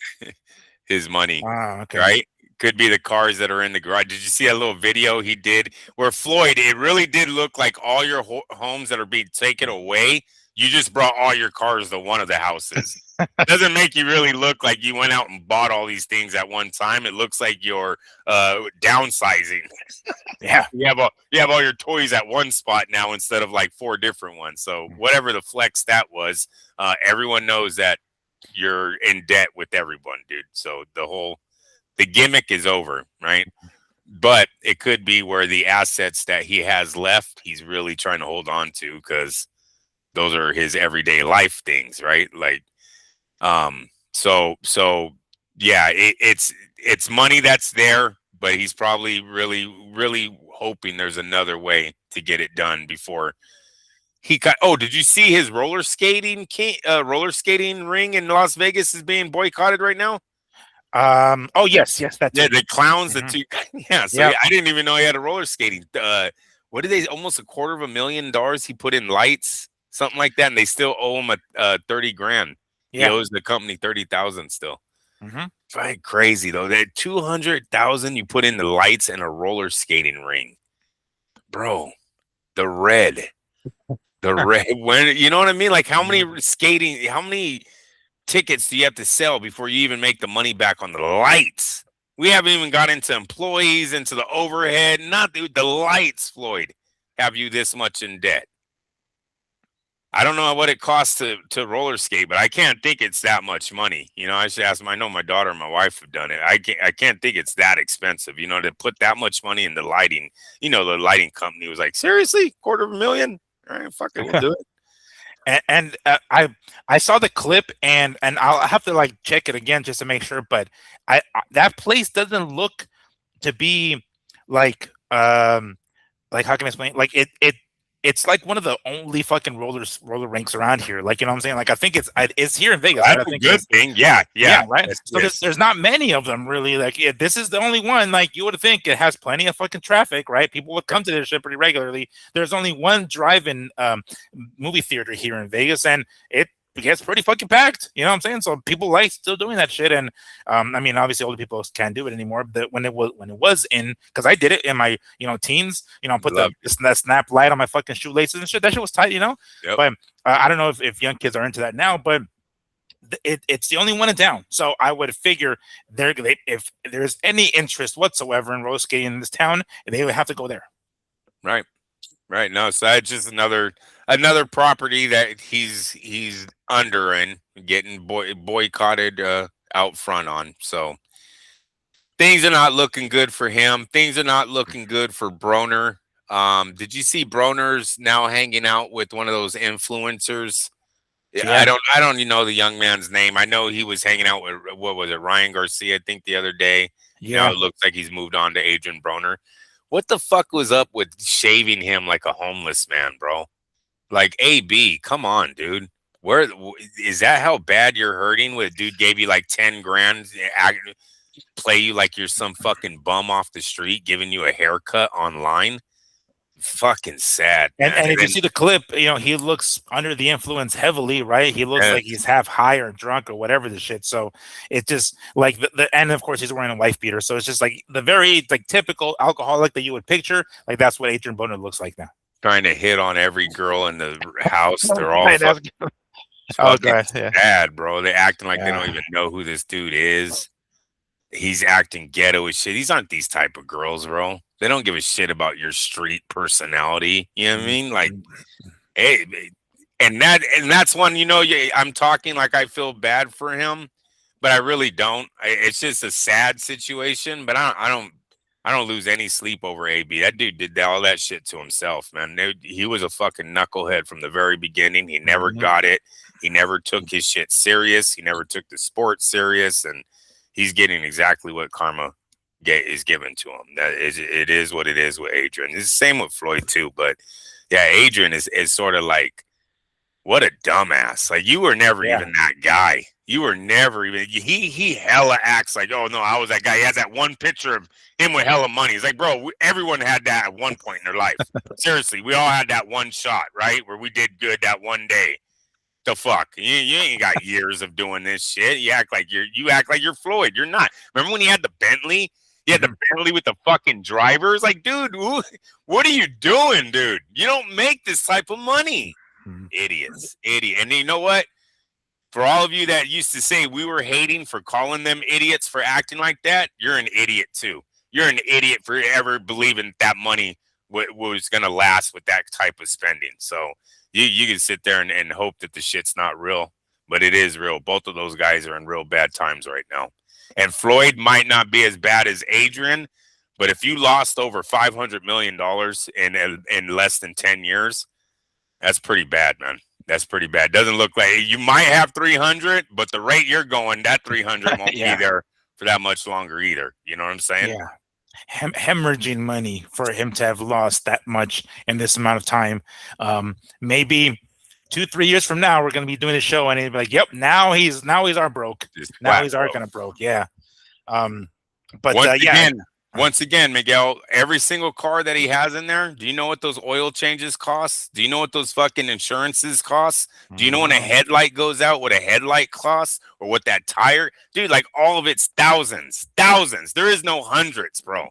money, okay. Right? Could be the cars that are in the garage. Did you see that little video he did where Floyd? It really did look like all your homes that are being taken away. You just brought all your cars to one of the houses. Doesn't make you really look like you went out and bought all these things at one time. It looks like you're downsizing. Yeah. You have all your toys at one spot now instead of like 4 different ones. So whatever the flex that was, everyone knows that you're in debt with everyone, dude. So the gimmick is over, right? But it could be where the assets that he has left, he's really trying to hold on to because those are his everyday life things, right? Like, so yeah, it's money that's there, but he's probably really hoping there's another way to get it done before he got. Oh, did you see his roller skating ring in Las Vegas is being boycotted right now? Oh yes, that's Yeah, it. the clowns, the two. Yeah, so Yep. yeah, I didn't even know he had a roller skating. What did they? Almost $250,000 he put in lights, something like that, and they still owe him a 30 grand. He Yeah. owes the company 30,000 still. Mhm. Right, crazy though. That 200,000 you put in the lights and a roller skating ring, bro. The red. When you know what I mean? Like how many tickets do you have to sell before you even make the money back on the lights? We haven't even got into employees, into the overhead. Not the lights, Floyd, have you this much in debt. I don't know what it costs to roller skate, but I can't think it's that much money. You know, I should ask them. I know my daughter and my wife have done it. I can't think it's that expensive, you know, to put that much money in the lighting. You know, the lighting company was like, seriously, $250,000? All right, fuck it, we'll do it. And I saw the clip and I'll have to like check it again just to make sure. But I that place doesn't look to be like how can I explain? Like it's like one of the only fucking roller rinks around here. Like, you know what I'm saying? Like, I think it's here in Vegas. That's right? I a think good thing. Yeah, right. Yes, So there's not many of them really. Like, this is the only one. Like, you would think it has plenty of fucking traffic, right? People would come to this shit pretty regularly. There's only one drive-in movie theater here in Vegas, and it gets pretty fucking packed. You know what I'm saying? So people like still doing that shit. And I mean, obviously, older people can't do it anymore. But when it was in, because I did it in my teens. You know, put that snap light on my fucking shoelaces and shit. That shit was tight. You know. Yep. But I don't know if young kids are into that now, but it's the only one in town. So I would figure if there's any interest whatsoever in roller skating in this town, they would have to go there. Right. No, so that's just another property that he's under and getting boycotted out front on. So things are not looking good for him. Things are not looking good for Broner. Did you see Broner's now hanging out with one of those influencers? Yeah. I don't even know the young man's name. I know he was hanging out with, what was it, Ryan Garcia, I think, the other day. Yeah. Now it looks like he's moved on to Adrian Broner. What the fuck was up with shaving him like a homeless man, bro? Like, AB, come on, dude. Where is that? How bad you're hurting? With dude gave you like 10 grand, play you like you're some fucking bum off the street, giving you a haircut online. Fucking sad. And if you see the clip, he looks under the influence heavily, right? He looks like he's half high or drunk or whatever the shit. So it's just like and of course he's wearing a wife beater. So it's just like the very like typical alcoholic that you would picture. Like that's what Adrian Broner looks like now. Trying to hit on every girl in the house. They're all bad, bro. They're acting like they don't even know who this dude is. He's acting ghetto as shit. These aren't these type of girls, bro. They don't give a shit about your street personality. You know what I mean? Like, hey, and that's one. I'm talking like I feel bad for him, but I really don't. It's just a sad situation. But I don't lose any sleep over AB. That dude did all that shit to himself, man. He was a fucking knucklehead from the very beginning. He never got it. He never took his shit serious. He never took the sport serious, and he's getting exactly what karma is given to him. It is what it is with Adrian. It's the same with Floyd too, but yeah, Adrian is sort of like, what a dumbass. Like, you were never even that guy. You were never even. He hella acts like, oh no, I was that guy. He has that one picture of him with hella money. He's like, bro, everyone had that at one point in their life. Seriously, we all had that one shot, right, where we did good that one day. The fuck, you ain't got years of doing this shit. You act like you're Floyd. You're not. Remember when he had the Bentley? He had the Bentley with the fucking drivers. Like, dude, what are you doing, dude? You don't make this type of money. Idiots, idiot. And you know what? For all of you that used to say we were hating for calling them idiots for acting like that, you're an idiot too. You're an idiot for ever believing that money was going to last with that type of spending. So you can sit there and hope that the shit's not real, but it is real. Both of those guys are in real bad times right now. And Floyd might not be as bad as Adrian, but if you lost over $500 million in less than 10 years, that's pretty bad, man. That's pretty bad. Doesn't look like you might have 300, but the rate you're going, that 300 won't be there for that much longer either. You know what I'm saying? Yeah. Hemorrhaging money for him to have lost that much in this amount of time. Maybe 2-3 years from now, we're going to be doing a show and he'll be like, "Yep, now he's our broke. Now he's our kind of broke." Yeah. But once again, Miguel, every single car that he has in there, do you know what those oil changes cost? Do you know what those fucking insurances cost? Do you know when a headlight goes out, what a headlight costs, or what that tire? Dude, like all of it's thousands. There is no hundreds, bro.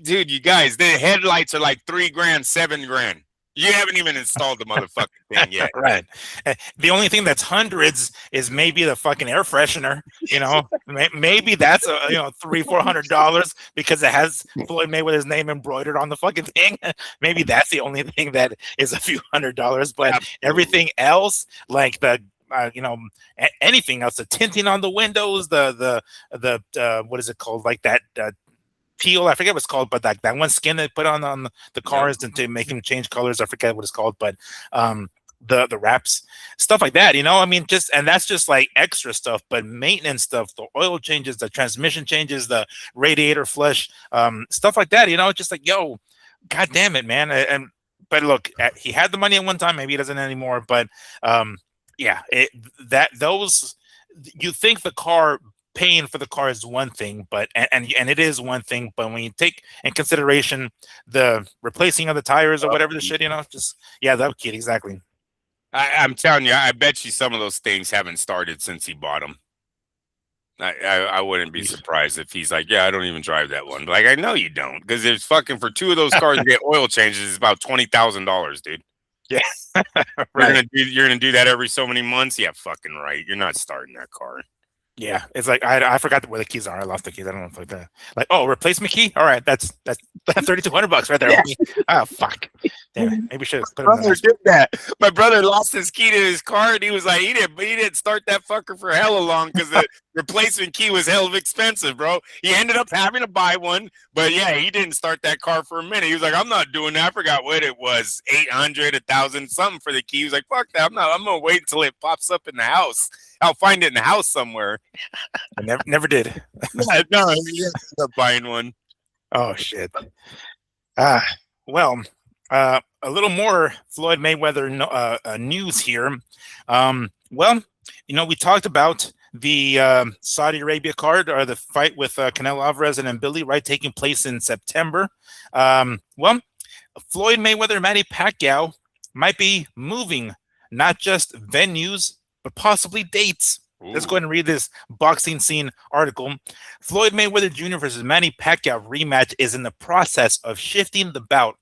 Dude, you guys, the headlights are like $3,000, $7,000. You haven't even installed the motherfucking thing yet. Right. The only thing that's hundreds is maybe the fucking air freshener. You know, maybe that's $300-$400 because it has Floyd Mayweather's name embroidered on the fucking thing. Maybe that's the only thing that is a few $100s. But everything else, like the anything else, the tinting on the windows, the what is it called? Like that. Teal, I forget what it's called, but that one skin they put on the cars to make them change colors. I forget what it's called, but the wraps, stuff like that. I mean, that's just like extra stuff, but maintenance stuff, the oil changes, the transmission changes, the radiator flush, stuff like that. Just like, yo, god damn it, man. But look, he had the money at one time, maybe he doesn't anymore. But you think the car. Paying for the car is one thing, but and it is one thing, but when you take in consideration the replacing of the tires or whatever the shit, that kid, exactly. I'm telling you, I bet you some of those things haven't started since he bought them. I wouldn't be surprised if he's like, yeah, I don't even drive that one. Like, I know you don't, because there's fucking for two of those cars to get oil changes, it's about $20,000, dude. Yeah, right. You're gonna do that every so many months. Yeah, fucking right. You're not starting that car. Yeah, it's like I forgot where the keys are. I lost the keys. I don't know if like that. Like, oh, replacement key. All right, that's $3,200 right there. Yeah. Oh fuck. Damn it. Maybe we should put brother did that. My brother lost his key to his car, and he was like, he didn't start that fucker for hella long because the replacement key was hell of expensive, bro. He ended up having to buy one, but yeah, he didn't start that car for a minute. He was like, I'm not doing that. I forgot what it was, 800, 1,000, something for the key. He was like, fuck that. I'm gonna wait until it pops up in the house. I'll find it in the house somewhere. I never did. No, he ended up buying one. Oh shit. Well, a little more Floyd Mayweather news here. Well, we talked about the Saudi Arabia card, or the fight with Canelo Alvarez and Mbilli, right, taking place in September. Well, Floyd Mayweather, Manny Pacquiao might be moving not just venues, but possibly dates. Ooh. Let's go ahead and read this Boxing Scene article. Floyd Mayweather Jr. versus Manny Pacquiao rematch is in the process of shifting the bout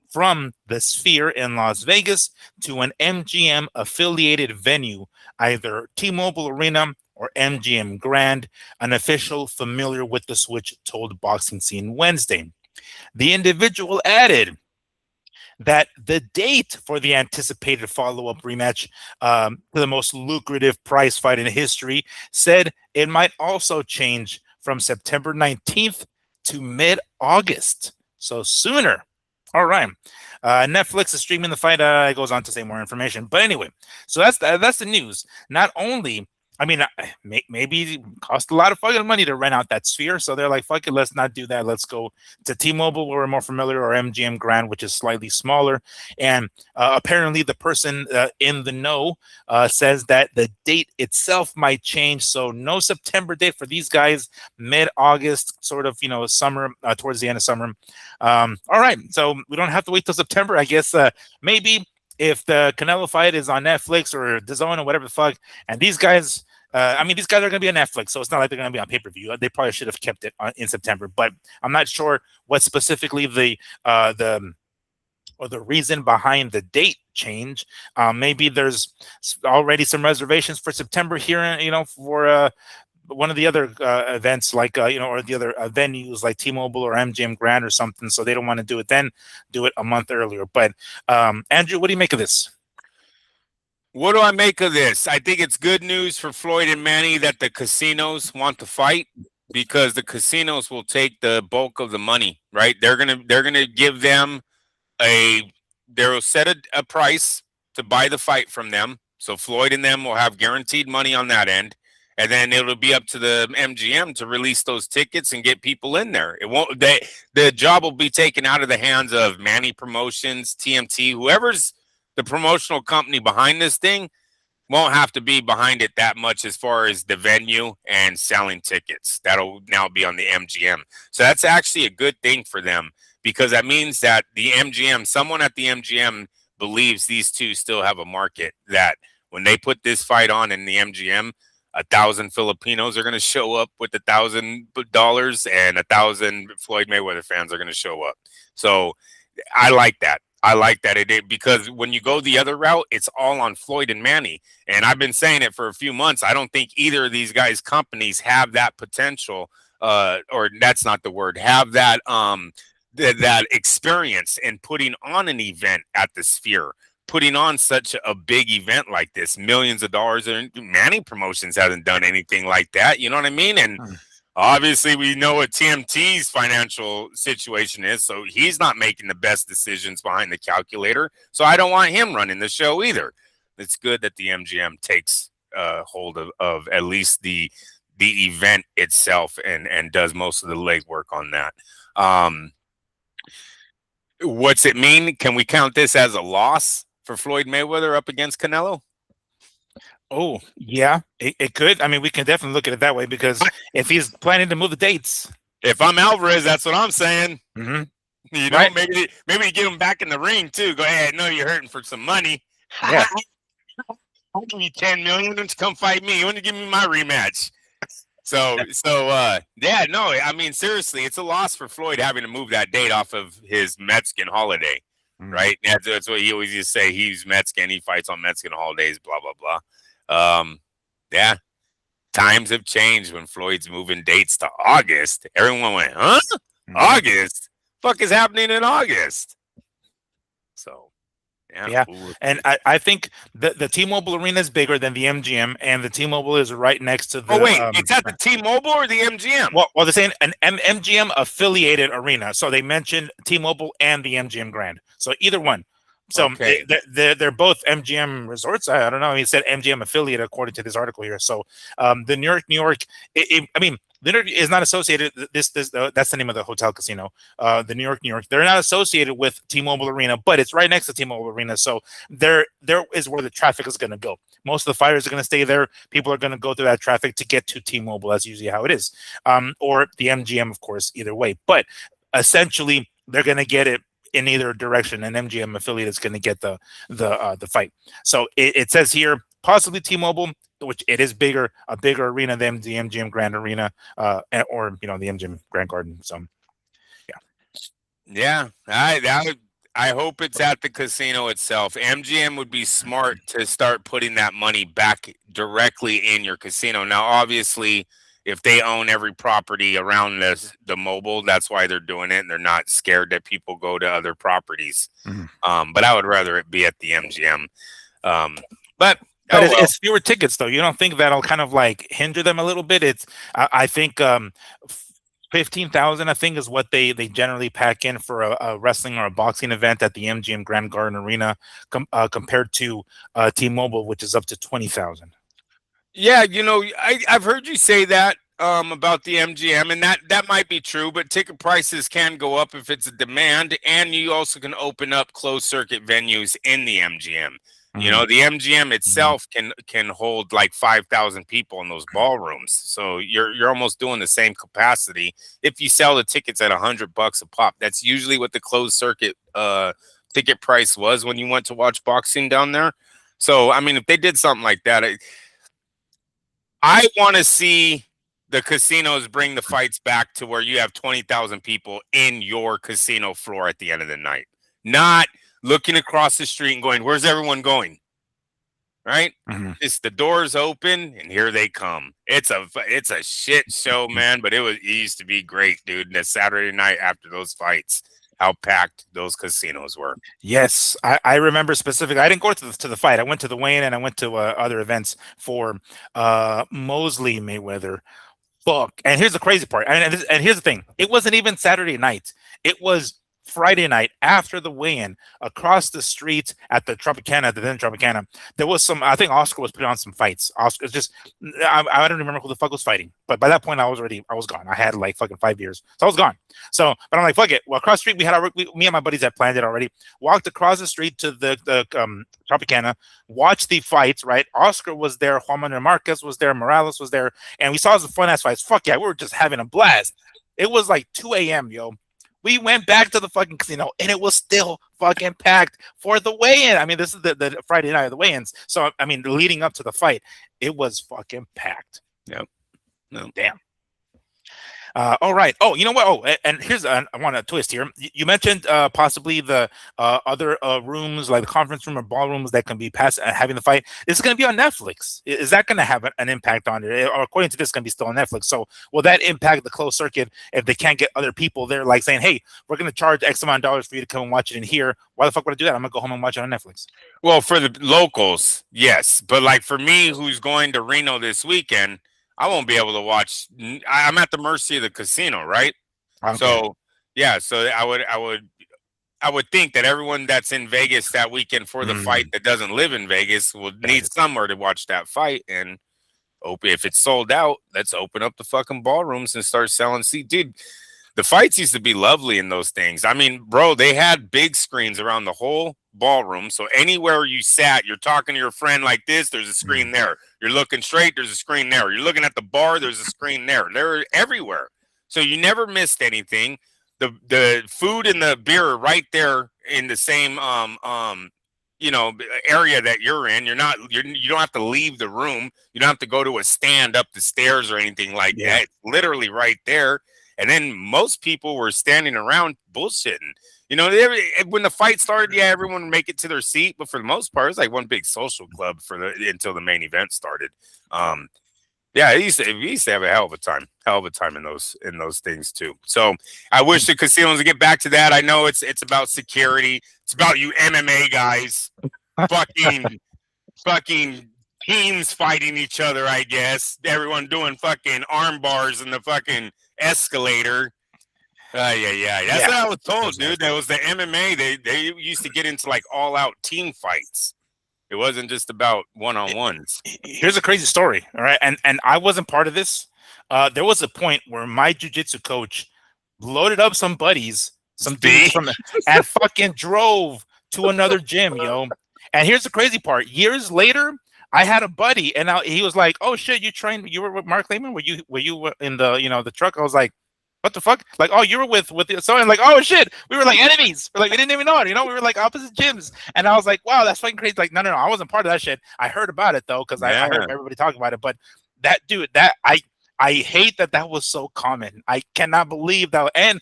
from the Sphere in Las Vegas to an MGM affiliated venue, either T-Mobile Arena or MGM Grand. An official familiar with the switch told Boxing Scene Wednesday. The individual added that the date for the anticipated follow-up rematch to the most lucrative prize fight in history said it might also change from September 19th to mid-August. So sooner. All right. Netflix is streaming the fight. It goes on to say more information. But anyway, so that's the news. Not only, I mean, maybe it cost a lot of fucking money to rent out that Sphere. So they're like, fuck it, let's not do that. Let's go to T-Mobile, where we're more familiar, or MGM Grand, which is slightly smaller. And apparently the person in the know says that the date itself might change. So no September date for these guys, mid-August, sort of, summer, towards the end of summer. All right. So we don't have to wait till September. I guess maybe if the Canelo fight is on Netflix or DAZN or whatever the fuck, and these guys I mean, these guys are going to be on Netflix, so it's not like they're going to be on pay-per-view. They probably should have kept it in September, but I'm not sure what specifically the or the reason behind the date change. Maybe there's already some reservations for September here, for one of the other events, like or the other venues like T-Mobile or MGM Grand or something. So they don't want to do it then, do it a month earlier. But Andrew, what do you make of this? What do I make of this? I think it's good news for Floyd and Manny that the casinos want to fight, because the casinos will take the bulk of the money, right? They're gonna give them they'll set a price to buy the fight from them. So Floyd and them will have guaranteed money on that end. And then it'll be up to the MGM to release those tickets and get people in there. It won't. The job will be taken out of the hands of Manny Promotions, TMT, whoever's the promotional company behind this thing. Won't have to be behind it that much as far as the venue and selling tickets. That'll now be on the MGM. So that's actually a good thing for them, because that means that the MGM, someone at the MGM believes these two still have a market, that when they put this fight on in the MGM, 1,000 Filipinos are going to show up with $1,000, and 1,000 Floyd Mayweather fans are going to show up. So I like that. I like that because when you go the other route, it's all on Floyd and Manny. And I've been saying it for a few months. I don't think either of these guys' companies have that potential, or that's not the word, have that that experience in putting on an event at the Sphere, putting on such a big event like this, millions of dollars. And Manny Promotions hasn't done anything like that. You know what I mean? And obviously, we know what TMT's financial situation is, so he's not making the best decisions behind the calculator. So I don't want him running the show either. It's good that the MGM takes hold of at least the event itself and does most of the legwork on that. What's it mean? Can we count this as a loss for Floyd Mayweather up against Canelo? Oh, yeah, it could. I mean, we can definitely look at it that way, because if he's planning to move the dates. If I'm Alvarez, that's what I'm saying. Mm-hmm. You know, right? maybe get him back in the ring too. Go ahead. I know you're hurting for some money. Yeah. I'll give you 10 million to come fight me. You want to give me my rematch? So yeah, no, I mean, seriously, it's a loss for Floyd having to move that date off of his Mexican holiday, right? That's what he always used to say. He's Mexican. He fights on Mexican holidays, blah, blah, blah. Yeah, times have changed when Floyd's moving dates to August. Everyone went, huh? August? Fuck is happening in August? So, yeah. And I think the T-Mobile Arena is bigger than the MGM, and the T-Mobile is right next to the. Oh wait, it's at the T-Mobile or the MGM? Well, they're saying an MGM affiliated arena, so they mentioned T-Mobile and the MGM Grand. So either one. So okay. They're both MGM resorts. I don't know. He said MGM affiliate according to this article here. So the New York. I mean, the New York is not associated. That's the name of the hotel casino. The New York. They're not associated with T-Mobile Arena, but it's right next to T-Mobile Arena. So there is where the traffic is going to go. Most of the fighters are going to stay there. People are going to go through that traffic to get to T-Mobile. That's usually how it is. Or the MGM, of course, either way. But essentially, they're going to get it in either direction. An MGM affiliate is going to get the fight. So it says here possibly T-Mobile, which it is a bigger arena than the MGM Grand Arena, or the MGM Grand Garden. So yeah, I hope it's at the casino itself. MGM would be smart to start putting that money back directly in your casino. Now, obviously, if they own every property around the mobile, that's why they're doing it. And they're not scared that people go to other properties. But I would rather it be at the MGM. But it's fewer tickets, though. You don't think that'll kind of like hinder them a little bit? I think 15,000, I think, is what they generally pack in for a wrestling or a boxing event at the MGM Grand Garden Arena, compared to T-Mobile, which is up to 20,000. Yeah, I've heard you say that about the MGM, and that might be true, but ticket prices can go up if it's a demand, and you also can open up closed circuit venues in the MGM. The MGM itself can hold like 5,000 people in those ballrooms, so you're almost doing the same capacity if you sell the tickets at $100 a pop. That's usually what the closed circuit ticket price was when you went to watch boxing down there. So I mean, if they did something like that, I want to see the casinos bring the fights back to where you have 20,000 people in your casino floor at the end of the night, not looking across the street and going, "Where's everyone going?" Right? Mm-hmm. It's the doors open and here they come. It's a shit show, man. But it used to be great, dude. That Saturday night after those fights, how packed those casinos were. Yes, I remember specifically. I didn't go to the fight. I went to the weigh-in and I went to other events for Mosley Mayweather. Fuck. And here's the crazy part. And here's the thing. It wasn't even Saturday night. It was Friday night after the weigh-in across the street at the Tropicana, the then Tropicana. There was some, I think Oscar was putting on some fights. Oscar just, I don't remember who the fuck was fighting. But by that point, I was gone. I had like fucking 5 years. So I was gone. So, but I'm like, fuck it. Well, across the street, me and my buddies had planned it already. Walked across the street to the Tropicana, watched the fights, right? Oscar was there. Juan Manuel Marquez was there. Morales was there. And we saw some fun-ass fights. Fuck yeah, we were just having a blast. It was like 2 a.m., yo. We went back to the fucking casino and it was still fucking packed for the weigh-in. I mean, this is the Friday night of the weigh-ins. So, I mean, leading up to the fight, it was fucking packed. Yep. No. Damn. All right. Oh, you know what? Oh, and here's I want to twist here. You mentioned possibly the other rooms, like the conference room or ballrooms that can be having the fight. This is going to be on Netflix. Is that going to have an impact on it? Or according to this, it's going to be still on Netflix. So will that impact the closed circuit if they can't get other people there, like saying, "Hey, we're going to charge X amount of dollars for you to come and watch it in here"? Why the fuck would I do that? I'm going to go home and watch it on Netflix. Well, for the locals, yes, but like for me, who's going to Reno this weekend, I won't be able to watch. I'm at the mercy of the casino, right? Okay. So yeah, so I would think that everyone that's in Vegas that weekend for the fight that doesn't live in Vegas will need somewhere to watch that fight. And if it's sold out, let's open up the fucking ballrooms and start selling. See, dude, the fights used to be lovely in those things. I mean, bro, they had big screens around the whole ballroom. So anywhere you sat, you're talking to your friend like this, there's a screen there. You're looking straight, there's a screen there. You're looking at the bar, there's a screen there. They're everywhere. So you never missed anything. The food and the beer are right there in the same area that you're in. You don't have to leave the room. You don't have to go to a stand up the stairs or anything like that. It's literally right there. And then most people were standing around bullshitting. You know, when the fight started, everyone would make it to their seat, but for the most part, it was like one big social club until the main event started. We used to have a hell of a time in those things too. So I wish the casinos would get back to that. I know it's about security. It's about you MMA guys, fucking teams fighting each other. I guess everyone doing fucking arm bars in the fucking escalator. That's what I was told, dude. That was the MMA. They used to get into like all out team fights. It wasn't just about one-on-ones. Here's a crazy story, all right? And I wasn't part of this. There was a point where my jiu-jitsu coach loaded up some buddies, some dudes and fucking drove to another gym, yo. And here's the crazy part. Years later, I had a buddy, and he was like, "Oh shit, you were with Mark Lehman? Were you in the truck?" I was like, "What the fuck?" Like, "Oh, you were with someone." Like, "Oh shit, we were like enemies. We're like, we didn't even know it. We were like opposite gyms." And I was like, "Wow, that's fucking crazy." Like, no, I wasn't part of that shit. I heard about it though, because I heard everybody talking about it. But that dude, I hate that was so common. I cannot believe that. And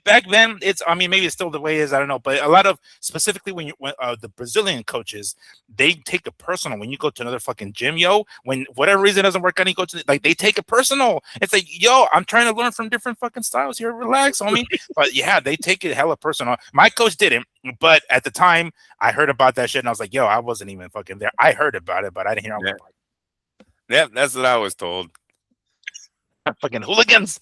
back then, maybe it's still the way it is. I don't know. But a lot of, specifically when the Brazilian coaches, they take it personal. When you go to another fucking gym, yo, when whatever reason doesn't work out, you go to, like, they take it personal. It's like, yo, I'm trying to learn from different fucking styles here. Relax, homie. But yeah, they take it hella personal. My coach didn't. But at the time, I heard about that shit, and I was like, yo, I wasn't even fucking there. I heard about it, but I didn't hear about it. Yeah, that's what I was told. Fucking hooligans.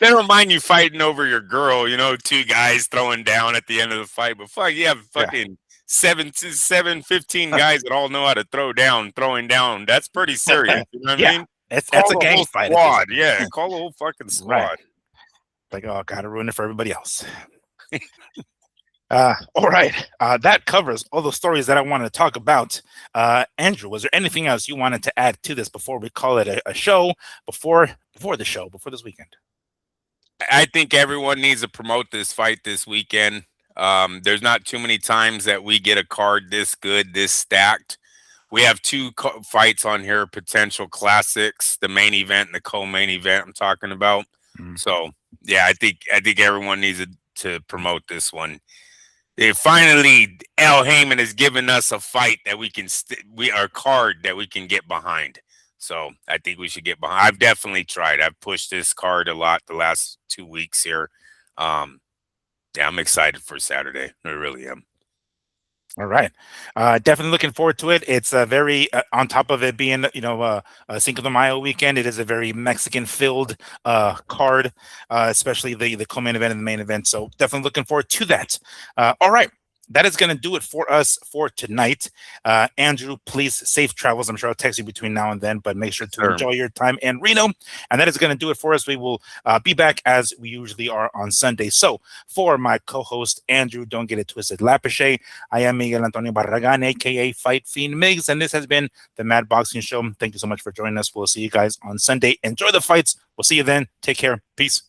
They don't mind you fighting over your girl, two guys throwing down at the end of the fight. But fuck, you have fucking 15 guys that all know how to throwing down. That's pretty serious. You know what I mean? That's a gang fight. Squad. Yeah, call the whole fucking squad. Right. Like, oh, gotta ruin it for everybody else. All right. That covers all the stories that I wanted to talk about. Andrew, was there anything else you wanted to add to this before we call it a show, before this weekend? I think everyone needs to promote this fight this weekend. There's not too many times that we get a card this good, this stacked. We have two fights on here, potential classics, the main event and the co-main event I'm talking about. So yeah, I think everyone needs to promote this one. Finally, Al Heyman has given us a fight that we can our card that we can get behind. So I think we should get behind. I've definitely tried. I've pushed this card a lot the last 2 weeks here. Yeah, I'm excited for Saturday. I really am. All right. Definitely looking forward to it. It's a very, on top of it being, a Cinco de Mayo weekend, it is a very Mexican-filled card, especially the co-main event and the main event. So definitely looking forward to that. All right. That is going to do it for us for tonight. Andrew, please, safe travels. I'm sure I'll text you between now and then, but make sure to enjoy your time in Reno. And that is going to do it for us. We will be back as we usually are on Sunday. So for my co-host, Andrew, don't get it twisted, Lapiche, I am Miguel Antonio Barragan, a.k.a. Fight Fiend Migs, and this has been the Mad Boxing Show. Thank you so much for joining us. We'll see you guys on Sunday. Enjoy the fights. We'll see you then. Take care. Peace.